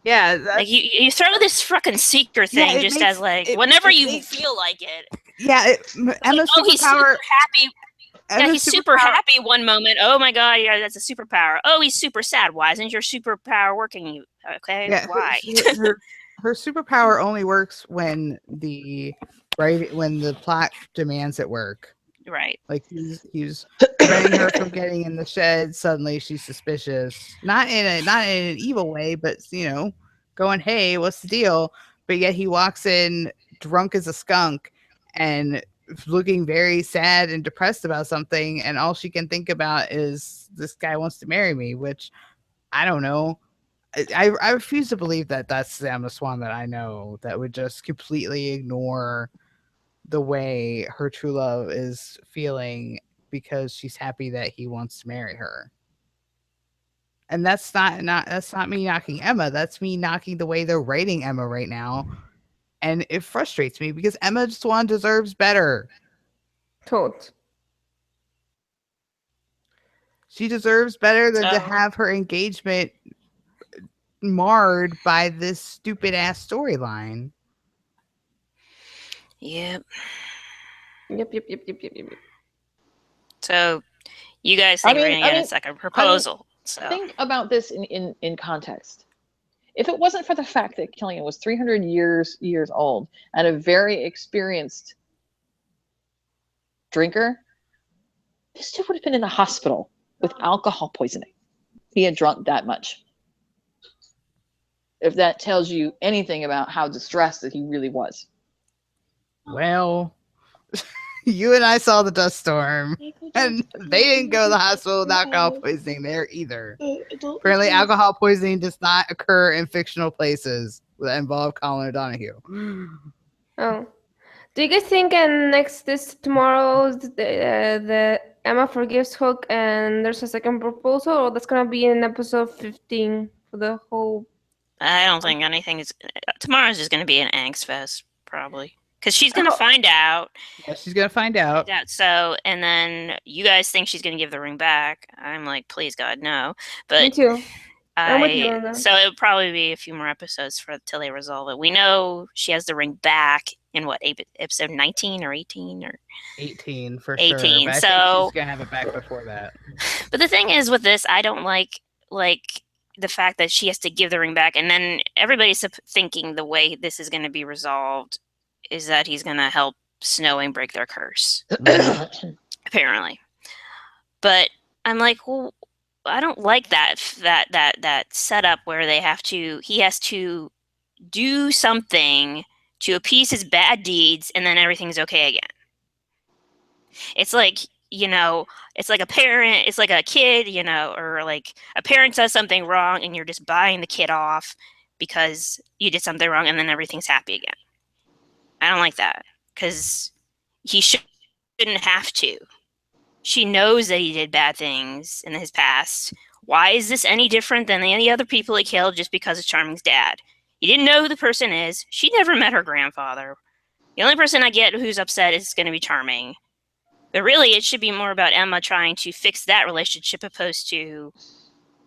Yeah, like you throw this fucking secret thing as like whenever you feel like it. Yeah, Emma's superpower. He's super happy. He's super happy one moment. Oh my god, yeah, that's a superpower. Oh, he's super sad. Why isn't your superpower working? Okay, yeah, why? Her superpower only works when the plot demands it work. Right. Like he's preventing her from getting in the shed. Suddenly she's suspicious. Not in an evil way, but going, hey, what's the deal? But yet he walks in drunk as a skunk and looking very sad and depressed about something, and all she can think about is this guy wants to marry me, which I don't know. I refuse to believe that that's the Emma Swan that I know that would just completely ignore the way her true love is feeling because she's happy that he wants to marry her. And that's not me knocking Emma. That's me knocking the way they're writing Emma right now. And it frustrates me because Emma Swan deserves better. She deserves better than to have her engagement marred by this stupid ass storyline. Yep. Yep. So, you guys think we're gonna get a second proposal? So think about this in context. If it wasn't for the fact that Killian was 300 years old and a very experienced drinker, this dude would have been in the hospital with alcohol poisoning. He had drunk that much. If that tells you anything about how distressed that he really was. Well, you and I saw the dust storm, and they didn't go to the hospital with alcohol poisoning there either. Apparently, alcohol poisoning does not occur in fictional places that involve Colin O'Donoghue. Oh. Do you guys think tomorrow the Emma forgives Hook and there's a second proposal, or that's gonna be in episode 15 for the whole? I don't think anything is. Tomorrow's just gonna be an angst fest, probably. Because she's going to find out. Yeah, she's going to find out. So, and then you guys think she's going to give the ring back. I'm like, please, God, no. But me too. I'm with you on that. So it'll probably be a few more episodes till they resolve it. We know she has the ring back in episode 19 or 18 or 18 for 18. Sure. But So I think she's going to have it back before that. But the thing is with this, I don't like the fact that she has to give the ring back, and then everybody's thinking the way this is going to be resolved is that he's going to help Snow and break their curse, apparently. But I'm like, well, I don't like that setup where he has to do something to appease his bad deeds, and then everything's okay again. It's like, it's like a parent, it's like a kid, or like a parent does something wrong and you're just buying the kid off because you did something wrong and then everything's happy again. I don't like that because he shouldn't have to. She knows that he did bad things in his past. Why is this any different than any other people he killed just because of Charming's dad? He didn't know who the person is. She never met her grandfather. The only person I get who's upset is going to be Charming. But really, it should be more about Emma trying to fix that relationship opposed to,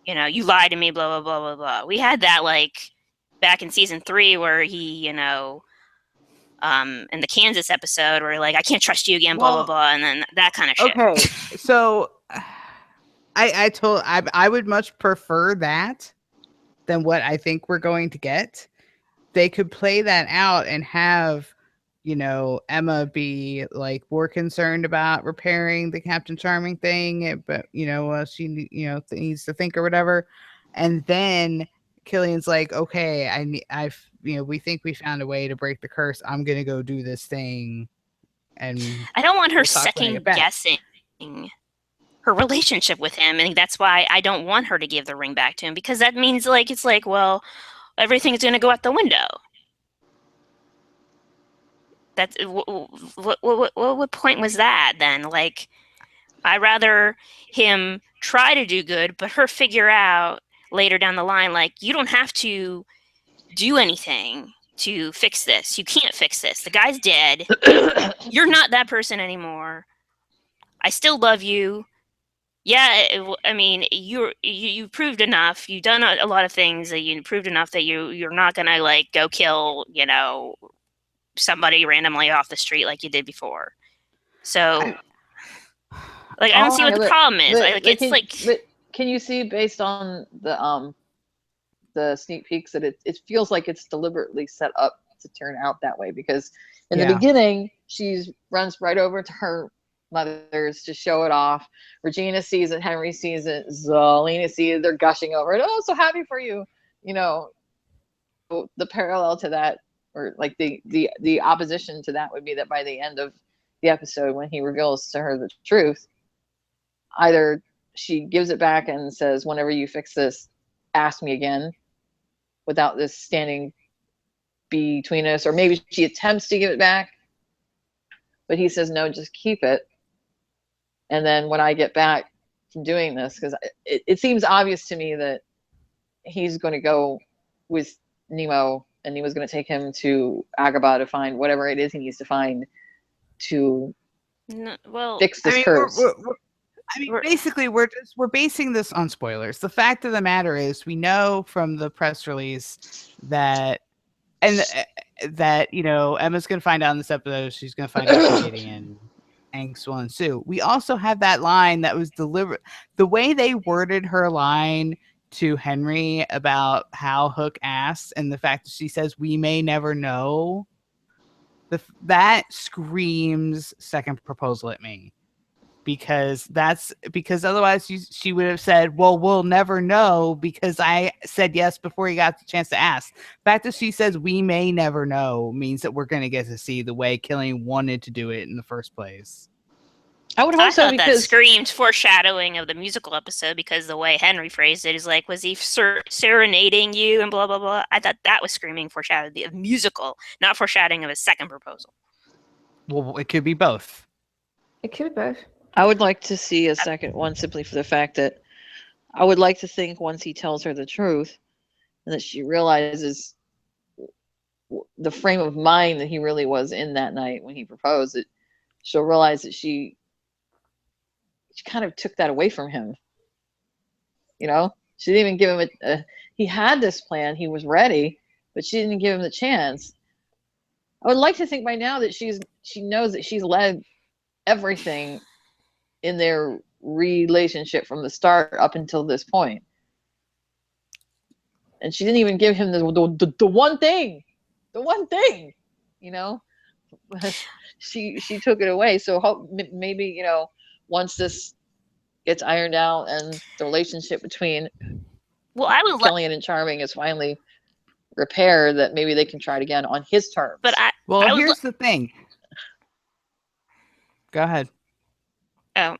you lied to me, blah, blah, blah, blah, blah. We had that, like, back in season 3 where he, in the Kansas episode where, like, I can't trust you again, blah, blah, blah, and then that kind of shit. Okay, so I would much prefer that than what I think we're going to get. They could play that out and have, Emma be like more concerned about repairing the Captain Charming thing, but she needs to think or whatever, and then Killian's like, okay, we think we found a way to break the curse. I'm gonna go do this thing, and I don't want her we'll talk when I get back. second guessing her relationship with him, and that's why I don't want her to give the ring back to him, because that means it's like, well, everything's gonna go out the window. That's what point was that then? Like, I'd rather him try to do good, but her figure out later down the line, like, you don't have to do anything to fix this. You can't fix this. The guy's dead. You're not that person anymore. I still love you. Yeah, I mean, you proved enough. You've done a lot of things that you proved enough that you're not gonna like go kill, somebody randomly off the street like you did before. So, I don't see what the problem is. Can you see based on the sneak peeks that it feels like it's deliberately set up to turn out that way? Because in the beginning, she runs right over to her mother's to show it off. Regina sees it, Henry sees it, Zelina sees it, they're gushing over it. Oh, so happy for you. The parallel to that, or like the opposition to that, would be that by the end of the episode, when he reveals to her the truth, either she gives it back and says, whenever you fix this, ask me again, without this standing between us, or maybe she attempts to give it back, but he says, no, just keep it. And then when I get back from doing this, because it seems obvious to me that he's going to go with Nemo, and Nemo's going to take him to Agrabah to find whatever it is he needs to find to fix this curse. Basically, we're basing this on spoilers. The fact of the matter is, we know from the press release that Emma's going to find out in this episode. She's going to find out she's dating angst will ensue. We also have that line that was delivered. The way they worded her line to Henry about how Hook asked, and the fact that she says, we may never know, that screams second proposal at me. Because otherwise she would have said, well, we'll never know because I said yes before he got the chance to ask. The fact that she says we may never know means that we're going to get to see the way Killian wanted to do it in the first place. I would hope so, because that screamed foreshadowing of the musical episode, because the way Henry phrased it is like, was he serenading you and blah, blah, blah. I thought that was screaming foreshadowing of musical, not foreshadowing of a second proposal. Well, it could be both. It could be both. I would like to see a second one, simply for the fact that I would like to think once he tells her the truth and that she realizes the frame of mind that he really was in that night when he proposed, that she'll realize that she kind of took that away from him. She didn't even give him he had this plan, he was ready, but she didn't give him the chance. I would like to think by now that she knows that she's led everything in their relationship from the start up until this point. And she didn't even give him the one thing. The one thing, she took it away. So maybe, once this gets ironed out and the relationship between Killian and Charming is finally repaired, that maybe they can try it again on his terms. But here's the thing. Go ahead. Oh,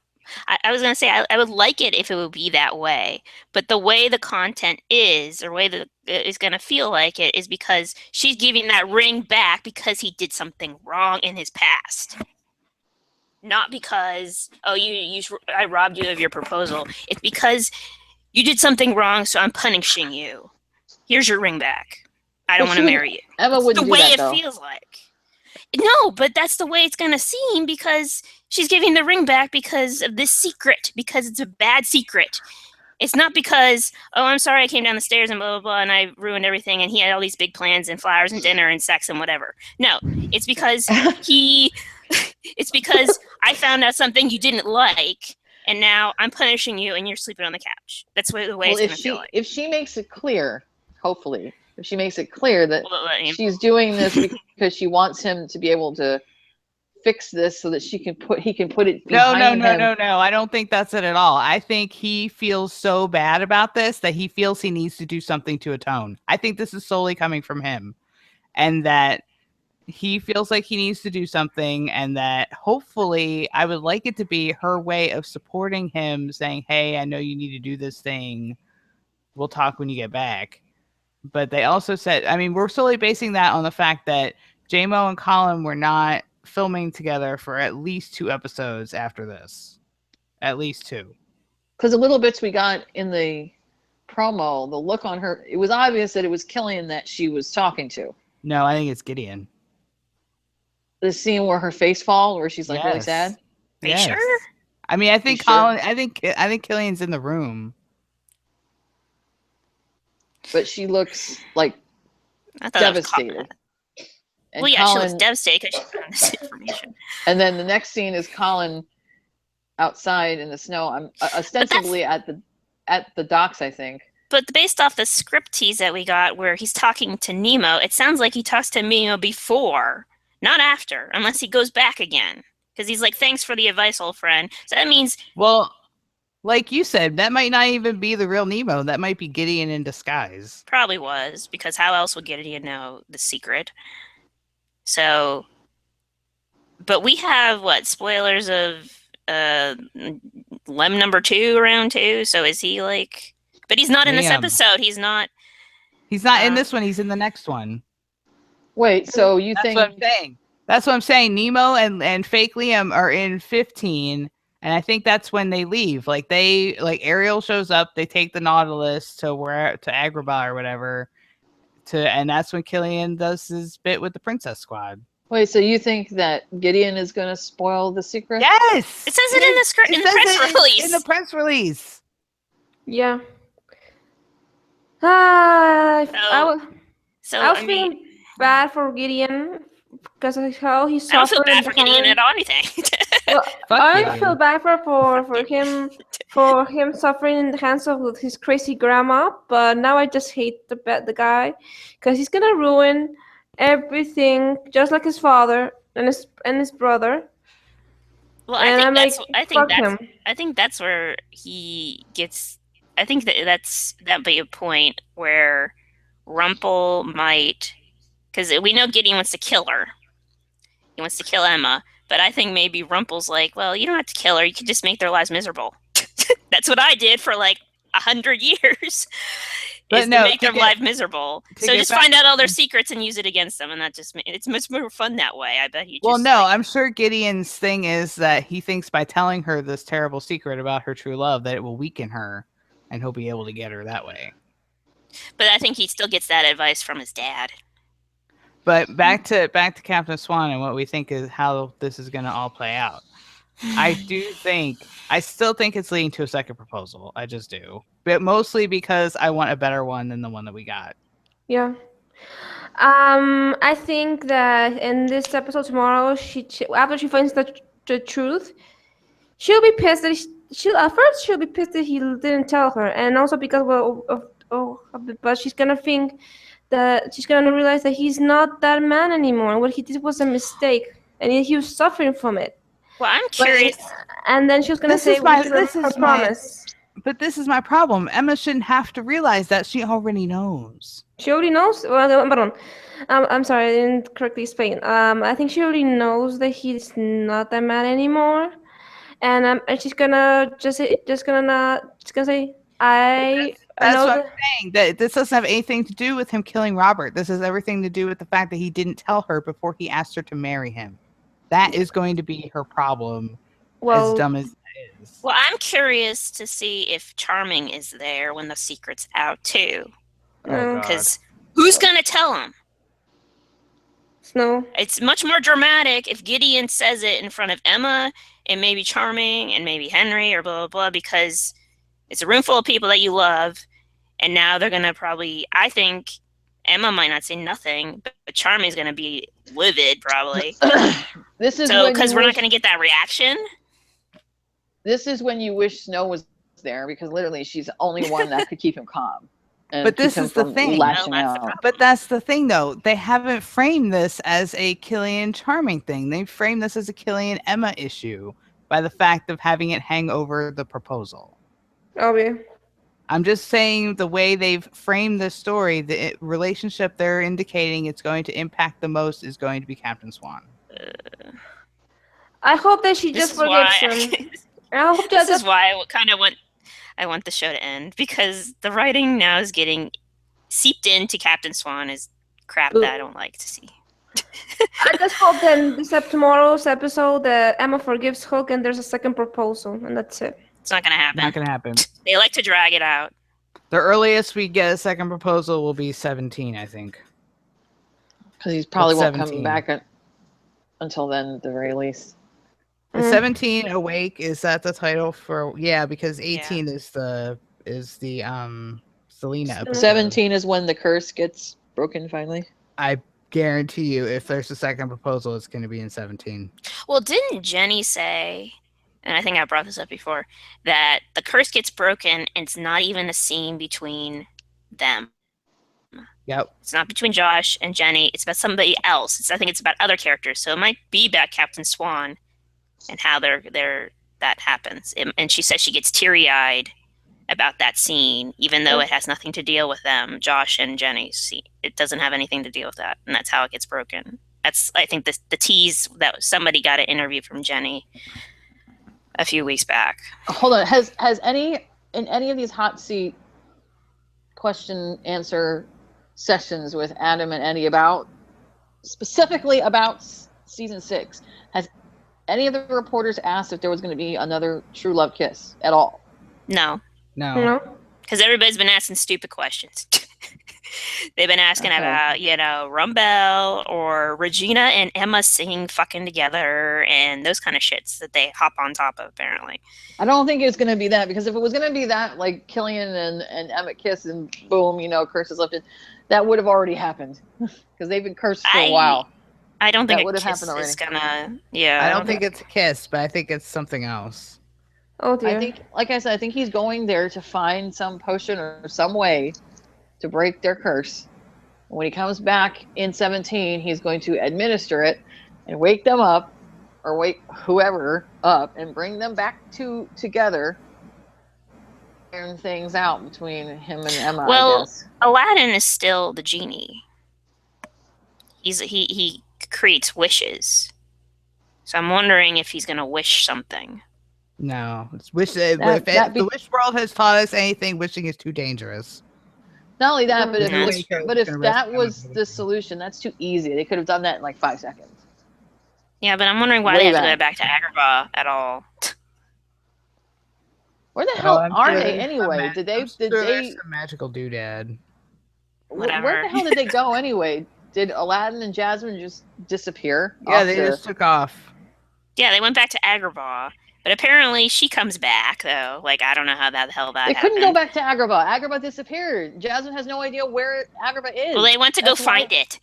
I was gonna say I would like it if it would be that way, but the way the content is, or way that it is gonna feel like it, is because she's giving that ring back because he did something wrong in his past, not because I robbed you of your proposal. It's because you did something wrong, so I'm punishing you. Here's your ring back. I don't But want to marry you. Emma It's wouldn't the do way that, it though. feels like. No, but that's the way it's going to seem because she's giving the ring back because of this secret, because it's a bad secret. It's not because, oh, I'm sorry I came down the stairs and blah, blah, blah, and I ruined everything, and he had all these big plans and flowers and dinner and sex and whatever. No, it's because it's because I found out something you didn't like, and now I'm punishing you, and you're sleeping on the couch. That's the way Well, it's going to feel like. if she makes it clear, hopefully, if she makes it clear that Well, she's doing this because she wants him to be able to fix this so that he can put it behind him. No. I don't think that's it at all. I think he feels so bad about this that he feels he needs to do something to atone. I think this is solely coming from him, and that he feels like he needs to do something, and that hopefully I would like it to be her way of supporting him, saying, hey, I know you need to do this thing. We'll talk when you get back. But they also said, I mean, we're solely basing that on the fact that J-Mo and Colin were not filming together for at least 2 episodes after this. At least 2. Because the little bits we got in the promo, the look on her, it was obvious that it was Killian that she was talking to. No, I think it's Gideon. The scene where her face falls, where she's like really Yes. sad. Are you sure? I mean, I think You sure? Colin. I think Killian's in the room. But she looks like I thought that was devastated. And well, yeah, she Colin, looks devastated because she found this information. and then the next scene is Colin outside in the snow. I'm ostensibly at the docks, I think. But based off the script tease that we got where he's talking to Nemo, it sounds like he talks to Nemo before, not after, unless he goes back again. Because he's like, thanks for the advice, old friend. So that means, Well, like you said, that might not even be the real Nemo. That might be Gideon in disguise. probably was, because how else would Gideon know the secret? So, but we have, spoilers of Lem number 2 around 2, so is he like... But he's not in this Liam. episode, he's not... He's not in this one. He's in the next one. Wait, so you That's think what I'm saying. That's what I'm saying. Nemo and fake Liam are in 15, and I think that's when they leave. Like Ariel shows up, they take the Nautilus to Agrabah or whatever, and that's when Killian does his bit with the Princess Squad. Wait, so you think that Gideon is going to spoil the secret? Yes, It says it in the script, in the press release. In the press release. Yeah. I was I mean, feeling bad for Gideon because of how he I don't feel suffered. bad for Gideon at all, anything. Well, Fuck I Gideon. feel bad for him suffering in the hands of his crazy grandma. But now I just hate the guy because he's gonna ruin everything, just like his father and his brother. Well, And I think that's where he gets. I think that'd be a point where Rumple might, because we know Gideon wants to kill her. He wants to kill Emma, but I think maybe Rumple's like, well, you don't have to kill her. You can just make their lives miserable. That's what I did for like 100 years. But is no, to make their life miserable. So get just back- find out all their secrets and use it against them, and it's much more fun that way. I bet you. Well, no, I'm sure Gideon's thing is that he thinks by telling her this terrible secret about her true love that it will weaken her, and he'll be able to get her that way. But I think he still gets that advice from his dad. But back to Captain Swan and what we think is how this is going to all play out. I still think it's leading to a second proposal. I just do. But mostly because I want a better one than the one that we got. Yeah. I think that in this episode tomorrow, after she finds the truth, she'll be pissed that she'll be pissed that he didn't tell her, and also because but she's gonna think that she's gonna realize that he's not that man anymore. What he did was a mistake, and he was suffering from it. Well, I'm curious. And then she was gonna say, promise. But this is my problem. Emma shouldn't have to realize that. She already knows. She already knows. Well, pardon. I'm sorry, I didn't correctly explain. I think she already knows that he's not that man anymore, and she's gonna just gonna say, I That's know what I'm that. saying. That this doesn't have anything to do with him killing Robert. This has everything to do with the fact that he didn't tell her before he asked her to marry him. That is going to be her problem, as Well, dumb as it is. Well, I'm curious to see if Charming is there when the secret's out too. Oh no, god. Because who's gonna tell him? Snow. It's much more dramatic if Gideon says it in front of Emma and maybe Charming and maybe Henry or blah blah blah, because it's a room full of people that you love, and now they're gonna probably. I think Emma might not say nothing, but Charming's gonna be livid probably. This is So when because you we're not wish- gonna get that reaction. This is when you wish Snow was there, because literally she's the only one that could keep him calm. And But keep this him is the from thing. lashing Well, that's the out. problem. But that's the thing, though. They haven't framed this as a Killian Charming thing. They framed this as a Killian Emma issue by the fact of having it hang over the proposal. Oh yeah. I'm just saying the way they've framed the story, the relationship they're indicating it's going to impact the most is going to be Captain Swan. I hope that she This just is why. forgives him. I hope This that is why I kind of want. I want the show to end because the writing now is getting seeped into Captain Swan is crap that I don't like to see. I just hope then tomorrow's episode that Emma forgives Hook and there's a second proposal and that's it. It's not gonna happen. Not going to happen. They like to drag it out. The earliest we get a second proposal will be 17, I think. Because he probably won't 17. come back until then, at the very least. The 17 Awake, is that the title for? Yeah, because 18 is the Selena episode. 17 is when the curse gets broken finally. I guarantee you, if there's a second proposal, it's going to be in 17. Well, didn't Jenny say, and I think I brought this up before, that the curse gets broken and it's not even a scene between them. Yep. It's not between Josh and Jenny. It's about somebody else. I think it's about other characters. So it might be about Captain Swan and how that happens. And she says she gets teary-eyed about that scene, even though it has nothing to deal with them, Josh and Jenny's scene. It doesn't have anything to deal with that, and that's how it gets broken. That's, I think, the tease that somebody got an interview from Jenny a few weeks back. Hold on. Has any in any of these hot seat question answer sessions with Adam and Eddie specifically about season 6, has any of the reporters asked if there was going to be another true love kiss at all? No, No. because everybody's been asking stupid questions. They've been asking about, Rumbell or Regina and Emma singing fucking together and those kind of shits that they hop on top of, apparently. I don't think it's going to be that, because if it was going to be that, like Killian and Emmett kiss and boom, curse is lifted, that would have already happened, because they've been cursed for a while. I don't think That a would have kiss happened already. is gonna. Yeah, I don't think it's a kiss, but I think it's something else. Oh dear. I think, like I said, I think he's going there to find some potion or some way to break their curse. When he comes back in 17, he's going to administer it and wake them up, or wake whoever up, and bring them back together. Iron things out between him and Emma. Well, I guess. Aladdin is still the genie. He creates wishes, so I'm wondering if he's gonna wish something. No. It's if that'd be- the wish world has taught us anything, wishing is too dangerous. Not only that, but if, Yeah, if, that's but if true. that was the solution, that's too easy. They could have done that in like 5 seconds. Yeah, but I'm wondering why Way they have to go back. back to Agrabah at all. Where the hell I'm are sure they there's anyway? some Did I'm sure there's some magical doodad. Where Whatever. the hell did they go anyway? Did Aladdin and Jasmine just disappear? Yeah, off they the- just took off. Yeah, they went back to Agrabah, but apparently she comes back though. Like I don't know how the hell that They happened. couldn't go back to Agrabah. Agrabah disappeared. Jasmine has no idea where Agrabah is. Well, they went to go That's why- find it.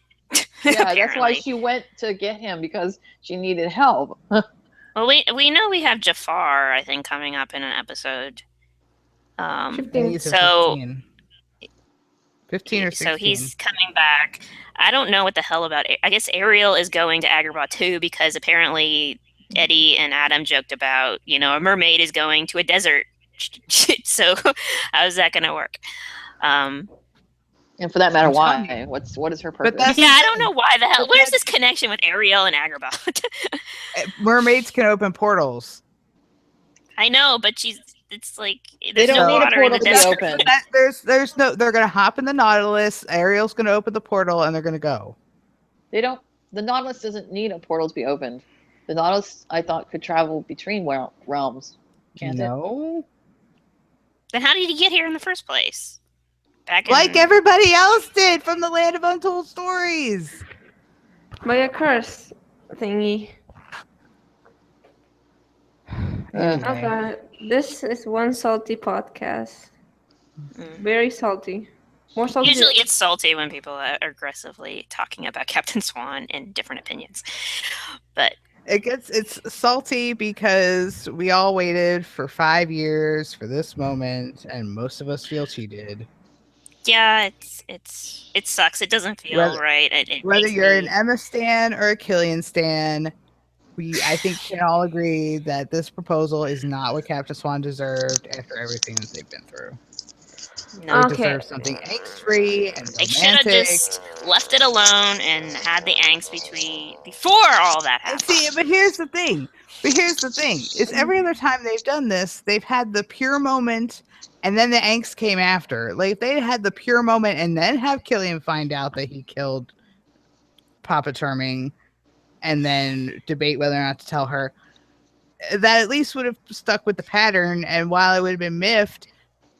Yeah, that's why apparently. she went to get him, because she needed help. Well, we know we have Jafar, I think, coming up in an episode. I think 15. it's a So- 15. 15 or 16. So he's coming back. I don't know what the hell about. I guess Ariel is going to Agrabah too, because apparently Eddie and Adam joked about, a mermaid is going to a desert. So how is that going to work? And for that matter, I'm telling why? What is her purpose? that's- Yeah, I don't know why the hell. But Where's that's- this connection with Ariel and Agrabah? Mermaids can open portals. I know, but it's like They there's no don't need a water in the portal to be desert. open. There's no. They're gonna hop in the Nautilus. Ariel's gonna open the portal, and they're gonna go. They don't. The Nautilus doesn't need a portal to be opened. The Nautilus, I thought, could travel between realms. Can't it? No, Then how did he get here in the first place? Back in like everybody else did from the Land of Untold Stories. By a curse thingy. Anyway. Okay, this is one salty podcast. Mm. Very salty. More salty. Usually it's salty when people are aggressively talking about Captain Swan and different opinions. But It's salty because we all waited for 5 years for this moment, and most of us feel cheated. yeah, it sucks. It doesn't feel right. It Whether makes you're me- an Emma stan or a Killian stan, I think can all agree that this proposal is not what Captain Swan deserved after everything that they've been through. no. They Okay. deserve something angst-free and They should have romantic. just left it alone and had the angst before all that And happened. see, but here's the thing. Is every other time they've done this, they've had the pure moment and then the angst came after. Like if they had the pure moment and then have Killian find out that he killed Papa Charming and then debate whether or not to tell her, that at least would have stuck with the pattern, and while it would have been miffed,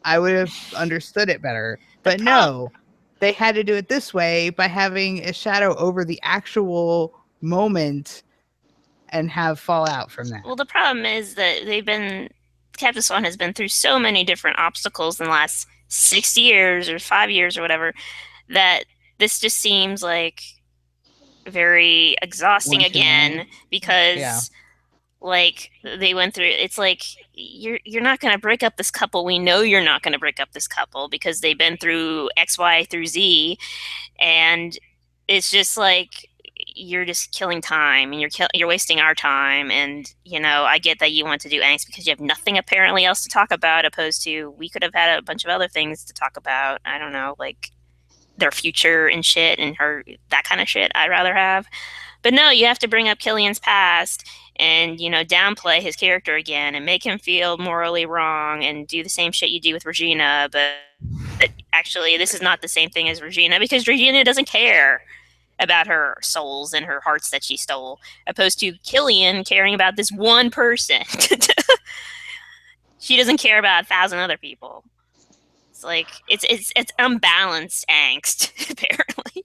I would have understood it better. But no, they had to do it this way by having a shadow over the actual moment and have fallout from that. Well, the problem is that Captain Swan has been through so many different obstacles in the last 6 years or 5 years or whatever that this just seems like very exhausting One too again many. because Yeah. like they went through it's like you're not going to break up this couple. We know you're not going to break up this couple because they've been through X, Y through Z, and it's just like you're just killing time and you're wasting our time. And I get that you want to do angst because you have nothing apparently else to talk about, opposed to we could have had a bunch of other things to talk about. I don't know, like their future and shit and that kind of shit I'd rather have. But no, you have to bring up Killian's past and downplay his character again and make him feel morally wrong and do the same shit you do with Regina. But actually this is not the same thing as Regina because Regina doesn't care about her souls and her hearts that she stole, opposed to Killian caring about this one person. She doesn't care about 1,000 other people. It's like it's unbalanced angst apparently.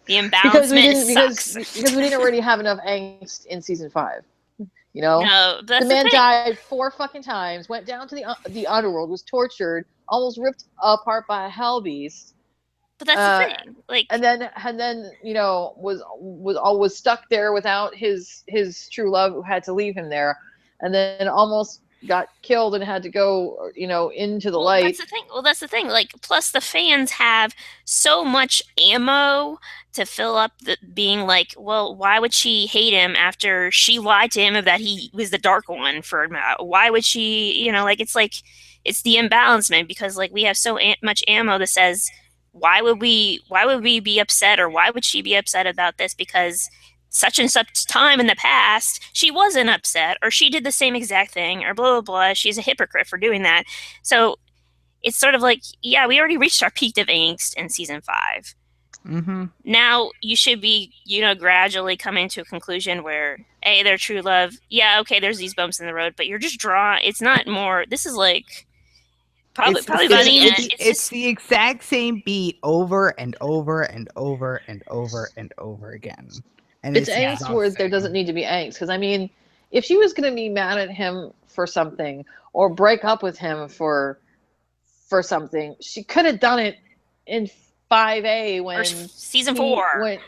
The imbalancement sucks. Because we didn't already have enough angst in season 5. No, that's the man thing. died 4 fucking times, went down to the underworld, was tortured, almost ripped apart by a hell beast. But that's the thing. Like, and then was stuck there without his true love, who had to leave him there, and then almost got killed and had to go into the light. That's the thing. Like, plus the fans have so much ammo to fill up being like, well, why would she hate him after she lied to him that he was the dark one for why would she, it's the imbalancement because like we have so much ammo that says why would we be upset, or why would she be upset about this because such and such time in the past she wasn't upset, or she did the same exact thing, or blah blah blah. She's a hypocrite for doing that. So it's sort of like, yeah, we already reached our peak of angst in season 5. Mm-hmm. Now you should be gradually coming to a conclusion where their true love, yeah, okay, there's these bumps in the road, but you're just drawing. It's not more. This is like probably by the end. It's the exact same beat over and over and over and over and over again. And it's angst where there doesn't need to be angst. Because I mean, if she was going to be mad at him for something or break up with him for something, she could have done it in 5A when season 4. In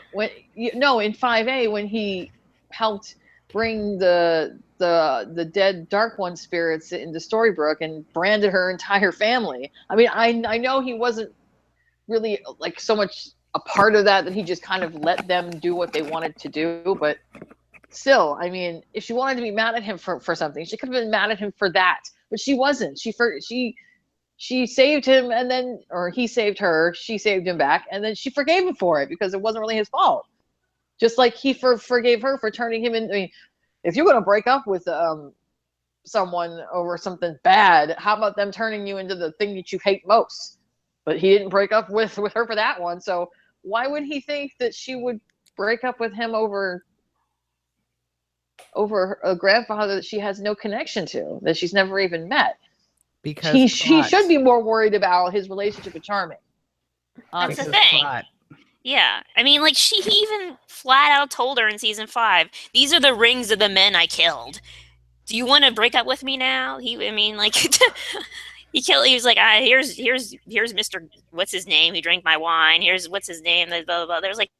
5A when he helped bring the dead Dark One spirits into Storybrooke and branded her entire family. I mean, I know he wasn't really like so much a part of that he just kind of let them do what they wanted to do, but still, I mean, if she wanted to be mad at him for something, she could have been mad at him for that, but she wasn't. She saved him, and then, or he saved her, she saved him back, and then she forgave him for it because it wasn't really his fault. Just like he forgave her for turning him in. I mean, if you're going to break up with someone over something bad, how about them turning you into the thing that you hate most? But he didn't break up with her for that one. So why would he think that she would break up with him over a grandfather that she has no connection to, that she's never even met? Because He plot. should be more worried about his relationship with Charming. That's the Because thing. plot. Yeah, I mean, like he even flat out told her in season 5, "These are the rings of the men I killed. Do you want to break up with me now?" I mean, like he was like, here's Mr. What's his name? Who drank my wine? Here's what's his name? Blah, blah, blah. There's like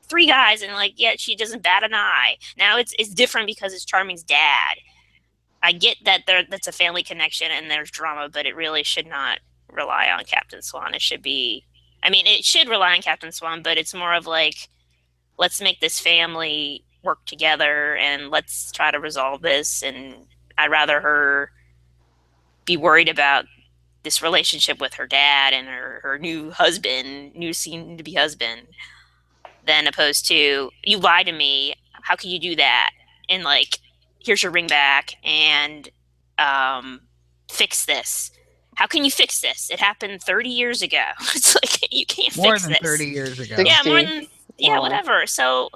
3 guys, and like, yet she doesn't bat an eye. Now it's different because it's Charming's dad. I get that that's a family connection and there's drama, but it really should not rely on Captain Swan. It should be, I mean, it should rely on Captain Swan, but it's more of like, let's make this family work together and let's try to resolve this. And I'd rather her be worried about this relationship with her dad and her new soon to be husband, than opposed to, you lied to me. How can you do that? And like, here's your ring back and fix this. How can you fix this? It happened 30 years ago. It's like, you can't More fix than this. 30 years ago. Yeah, 60. more than, yeah, Wow. whatever. So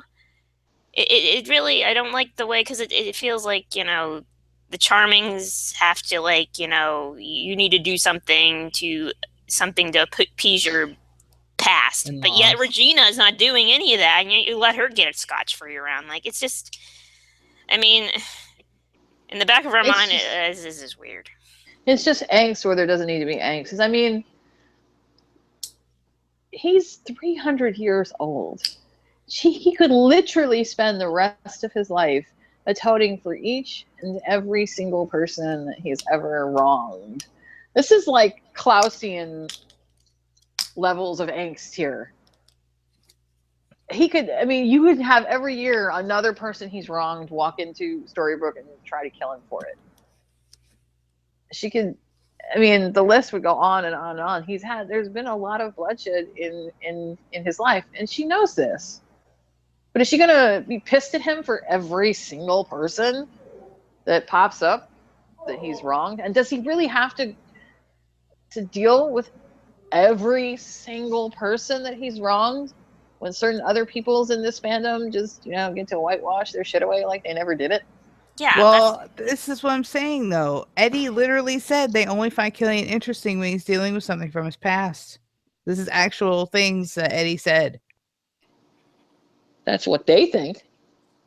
it really, I don't like the way, because it feels like, you know, the Charmings have to, like, you know, you need to do something to appease your past. But yet In-laws. Regina is not doing any of that, and yet you let her get scotch-free around. Like, it's just, I mean, in the back of our It's mind, just- this is weird. It's just angst where there doesn't need to be angst. 'Cause, I mean, he's 300 years old. He could literally spend the rest of his life atoning for each and every single person that he's ever wronged. This is like Klausian levels of angst here. He could, I mean, you would have every year another person he's wronged walk into Storybrooke and try to kill him for it. She could, I mean, the list would go on and on and on. There's been a lot of bloodshed in his life, and she knows this. But is she gonna be pissed at him for every single person that pops up that he's wronged? And does he really have to deal with every single person that he's wronged when certain other peoples in this fandom just, you know, get to whitewash their shit away like they never did it? Yeah. Well, this is what I'm saying, though. Eddie literally said they only find Killian interesting when he's dealing with something from his past. This is actual things that Eddie said. That's what they think.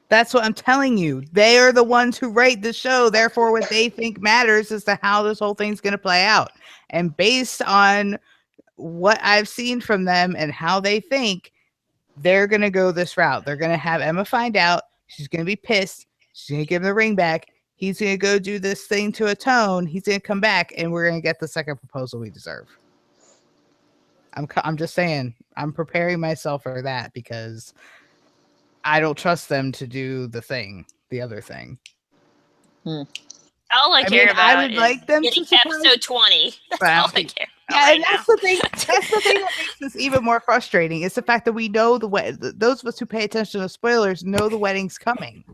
That's what I'm telling you. They are the ones who write the show. Therefore, what they think matters as to how this whole thing's going to play out. And based on what I've seen from them and how they think, they're going to go this route. They're going to have Emma find out. She's going to be pissed. She's going to give him the ring back. He's going to go do this thing to atone. He's going to come back, and we're going to get the second proposal we deserve. I'm just saying. I'm preparing myself for that because I don't trust them to do the other thing. All I care mean, about I would is like them getting to to episode 20. That's all I care about Yeah, right and now. that's the thing. That's the thing that makes this even more frustrating. Is the fact that we know those of us who pay attention to spoilers know the wedding's coming.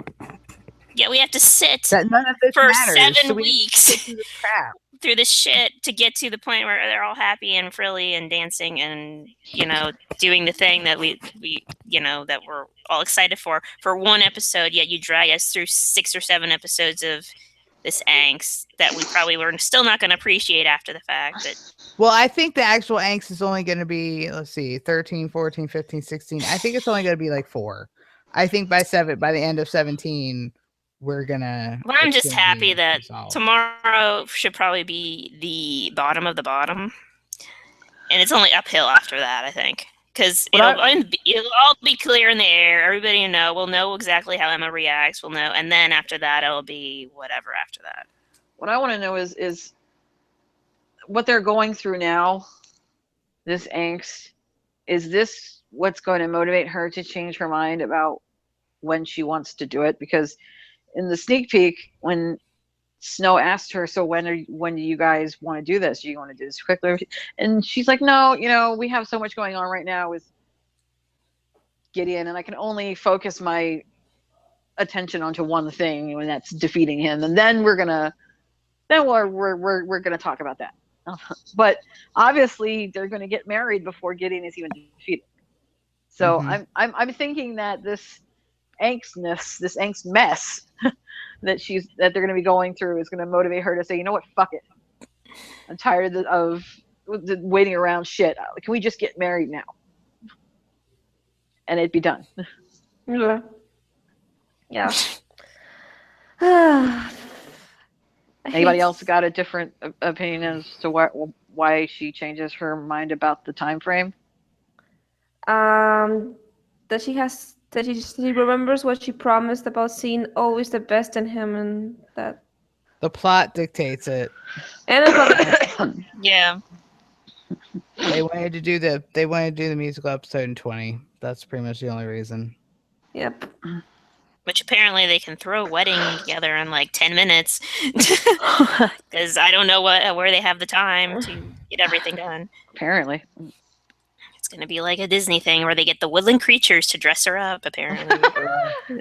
Yeah, we have to sit That none of this for matters. 7 so we weeks sit through this crap. through this shit to get to the point where they're all happy and frilly and dancing and, you know, doing the thing that we you know, that we're all excited for one episode. Yet you drag us through 6 or 7 episodes of this angst that we probably were still not going to appreciate after the fact. But Well, I think the actual angst is only going to be, let's see, 13, 14, 15, 16. I think it's only going to be like 4. I think by the end of 17, we're going to... Well, I'm just happy that tomorrow should probably be the bottom of the bottom. And it's only uphill after that, I think. Because it'll all be clear in the air. Everybody will know. We'll know exactly how Emma reacts. We'll know. And then after that, it'll be whatever after that. What I want to know is what they're going through now, this angst. Is this what's going to motivate her to change her mind about when she wants to do it? Because in the sneak peek, when Snow asked her, so when do you guys want to do this? Do you want to do this quickly? And she's like, no, you know, we have so much going on right now with Gideon, and I can only focus my attention onto one thing, and that's defeating him, and then we're gonna talk about that. But obviously, they're gonna get married before Gideon is even defeated. So I'm thinking that this angst mess that they're going to be going through is going to motivate her to say, you know what, fuck it. I'm tired of waiting around shit. Can we just get married now? And it'd be done. Yeah. Anybody else got a different opinion as to why she changes her mind about the time frame? That she remembers what she promised about seeing always the best in him, and that The plot dictates it. and it's like, Yeah. They wanted to do the musical episode in 20. That's pretty much the only reason. yep. Which apparently they can throw a wedding together in like 10 minutes. Because I don't know where they have the time to get everything done. Apparently. It's going to be like a Disney thing where they get the woodland creatures to dress her up, apparently.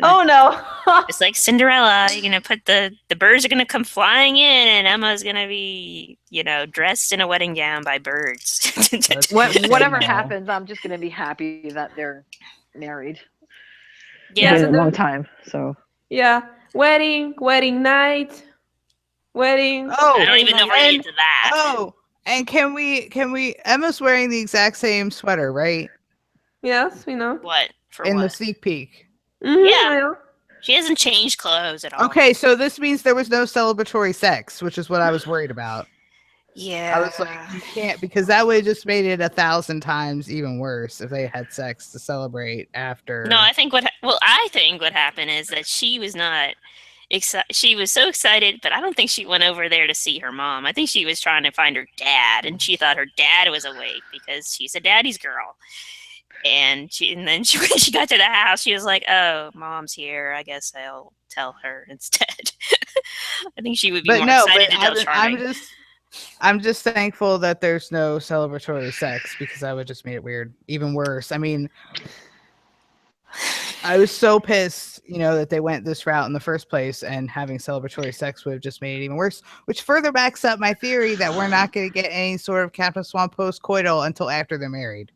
Oh no. It's like Cinderella. You're going to put the birds are going to come flying in, and Emma's going to be, dressed in a wedding gown by birds. Whatever happens, I'm just going to be happy that they're married. Yeah. It's been a long time, so. Yeah. Wedding night. Wedding. Oh, I don't even know where to get to that. Oh, and can we? Emma's wearing the exact same sweater, right? Yes, we know. What? For In what? the sneak peek. Mm-hmm, Yeah. I know. She hasn't changed clothes at all. Okay, so this means there was no celebratory sex, which is what I was worried about. Yeah. I was like, you can't, because that would have just made it 1,000 times even worse if they had sex to celebrate after. No, I think what happened is that she was not excited. She was so excited, but I don't think she went over there to see her mom. I think she was trying to find her dad, and she thought her dad was awake because she's a daddy's girl. And then when she got to the house, she was like, "Oh, mom's here. I guess I'll tell her instead." I think she would be more excited to tell Charming. I'm just thankful that there's no celebratory sex, because that would just make it weird, even worse. I mean, I was so pissed, that they went this route in the first place, and having celebratory sex would have just made it even worse, which further backs up my theory that we're not going to get any sort of Captain Swan post-coital until after they're married.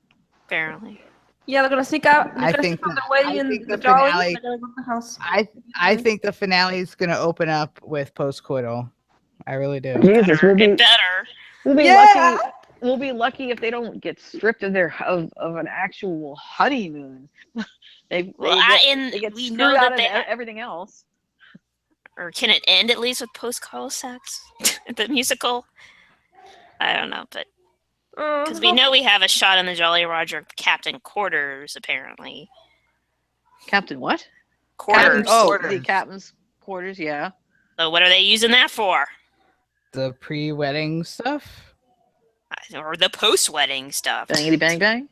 Apparently. Yeah, they're gonna sneak out. I think the wedding and the the jolly. finale. They're gonna go to the house. I think the finale is going to open up with post-coital. I really do. Jesus, It better. We'll be lucky. We'll be lucky if they don't get stripped of of an actual honeymoon. they get we screwed know out that of everything else. Or can it end at least with post-coital sex? The musical? I don't know, but because we know we have a shot in the Jolly Roger Captain Quarters, apparently. Captain what? Quarters. The captain's quarters. Yeah. So what are they using that for? The pre-wedding stuff? Or the post-wedding stuff? Bangity bang bang.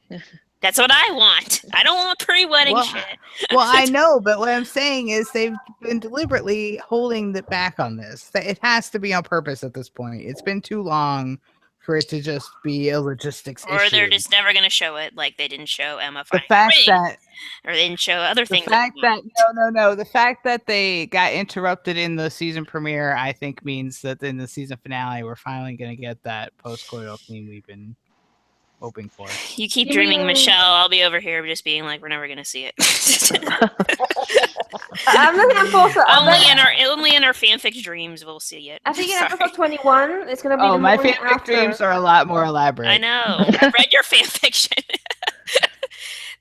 That's what I want. I don't want pre-wedding shit. Well, I know, but what I'm saying is they've been deliberately holding it back on this. It has to be on purpose at this point. It's been too long for it to just be a logistics issue. Or they're just never going to show it, like they didn't show Emma The finding fact the ring, that or they didn't show other the things. fact that no, the fact that they got interrupted in the season premiere, I think means that in the season finale, we're finally going to get that post-coital theme we've been hoping for. You keep dreaming, Michelle. I'll be over here just being like, we're never going to see it. I'm not gonna post it. Only in our fanfic dreams we'll see it. I think in Sorry. episode 21, it's gonna be. Oh, the my morning fanfic after. dreams are a lot more elaborate. I know. I read your fanfiction.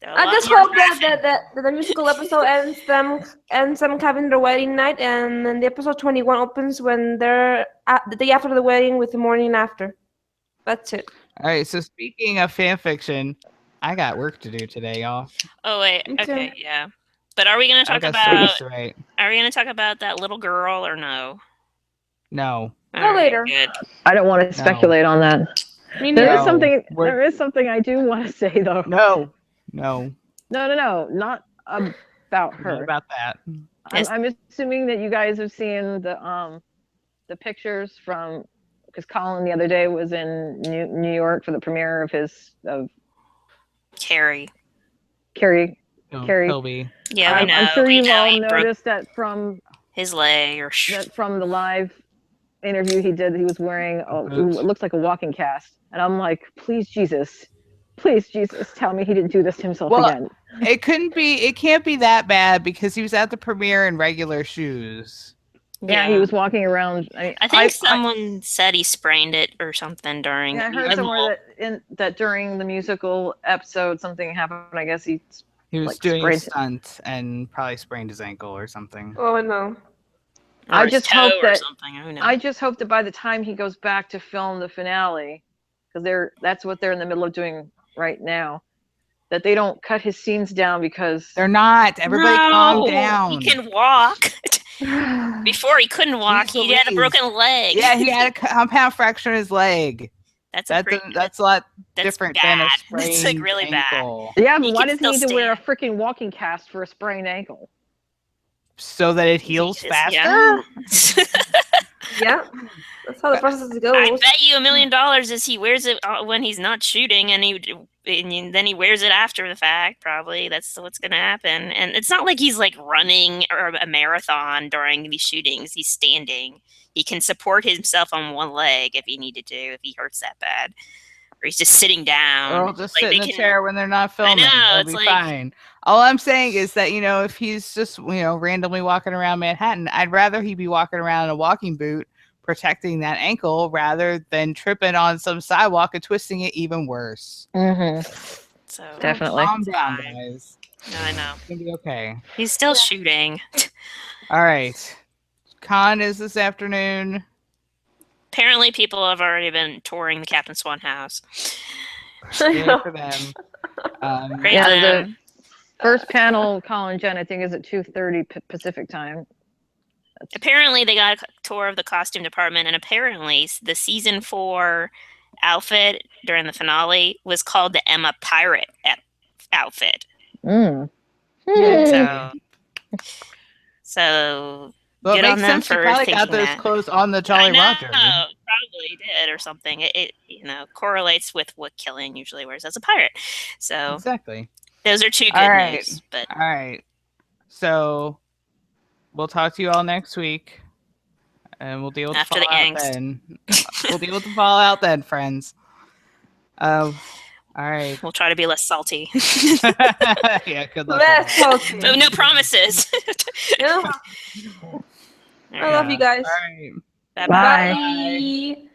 I just hope that the musical episode ends them having their wedding night, and then the episode 21 opens when they're the day after the wedding with the morning after. That's it. All right, so speaking of fanfiction, I got work to do today, y'all. Oh wait, Me too. okay, yeah. But are we going to I talk got about? stories to write. Are we going to talk about that little girl or no? No. No, later. Good. I don't want to speculate on that. Me There neither. is something. we're- There is something I do want to say though. No, No, not about not her. about that. I'm assuming that you guys have seen the pictures from, because Colin the other day was in New York for the premiere of Carrie Carrie. Kobe. Yeah, we know. I'm sure we you've know all he broke noticed that from his leg or the live interview he did. He was wearing it looks like a walking cast, and I'm like, please Jesus, tell me he didn't do this to himself again. It can't be that bad because he was at the premiere in regular shoes. Yeah, he was walking around. I think someone said he sprained it or something during. Yeah, I heard somewhere that during the musical episode something happened. I guess he was doing a stunt and probably sprained his ankle or something. Oh no. I just hope that by the time he goes back to film the finale, because that's what they're in the middle of doing right now, that they don't cut his scenes down because they're not. Everybody calm down. He can walk. Before he couldn't walk, he had a broken leg. Yeah, he had a compound fracture in his leg. That's a lot different than a sprained That's like really ankle. bad. Yeah, but why does he need to wear a freaking walking cast for a sprained ankle? So that it heals faster? Yeah. That's how the process goes. I bet you $1 million is he wears it when he's not shooting, and then he wears it after the fact. Probably that's what's going to happen. And it's not like he's like running or a marathon during these shootings. He's standing. He can support himself on one leg if he needed to, if he hurts that bad. Or he's just sitting down. Or he'll just sit in the chair when they're not filming. I know, It'll be fine. All I'm saying is that, if he's just, randomly walking around Manhattan, I'd rather he be walking around in a walking boot protecting that ankle rather than tripping on some sidewalk and twisting it even worse. Mm-hmm. So definitely. Calm down, guys. No, I know. It's going to be okay. He's still shooting. All right. Con is this afternoon. Apparently, people have already been touring the Captain Swan house. Yay for them. The first panel, Colin Jen, I think, is at 2:30 Pacific time. Apparently, they got a tour of the costume department, and apparently, the season 4 outfit during the finale was called the Emma Pirate outfit. So well, good on them for probably thinking got those that. clothes on the Jolly Roger. Probably did or something. It correlates with what Killian usually wears as a pirate. So exactly. Those are two good news. But all right. So we'll talk to you all next week, and we'll deal with after the fallout then. We'll deal with the fallout then, friends. All right. We'll try to be less salty. Yeah, good luck. Less salty. But no promises. Yeah. I love you guys. All right. Bye-bye. Bye.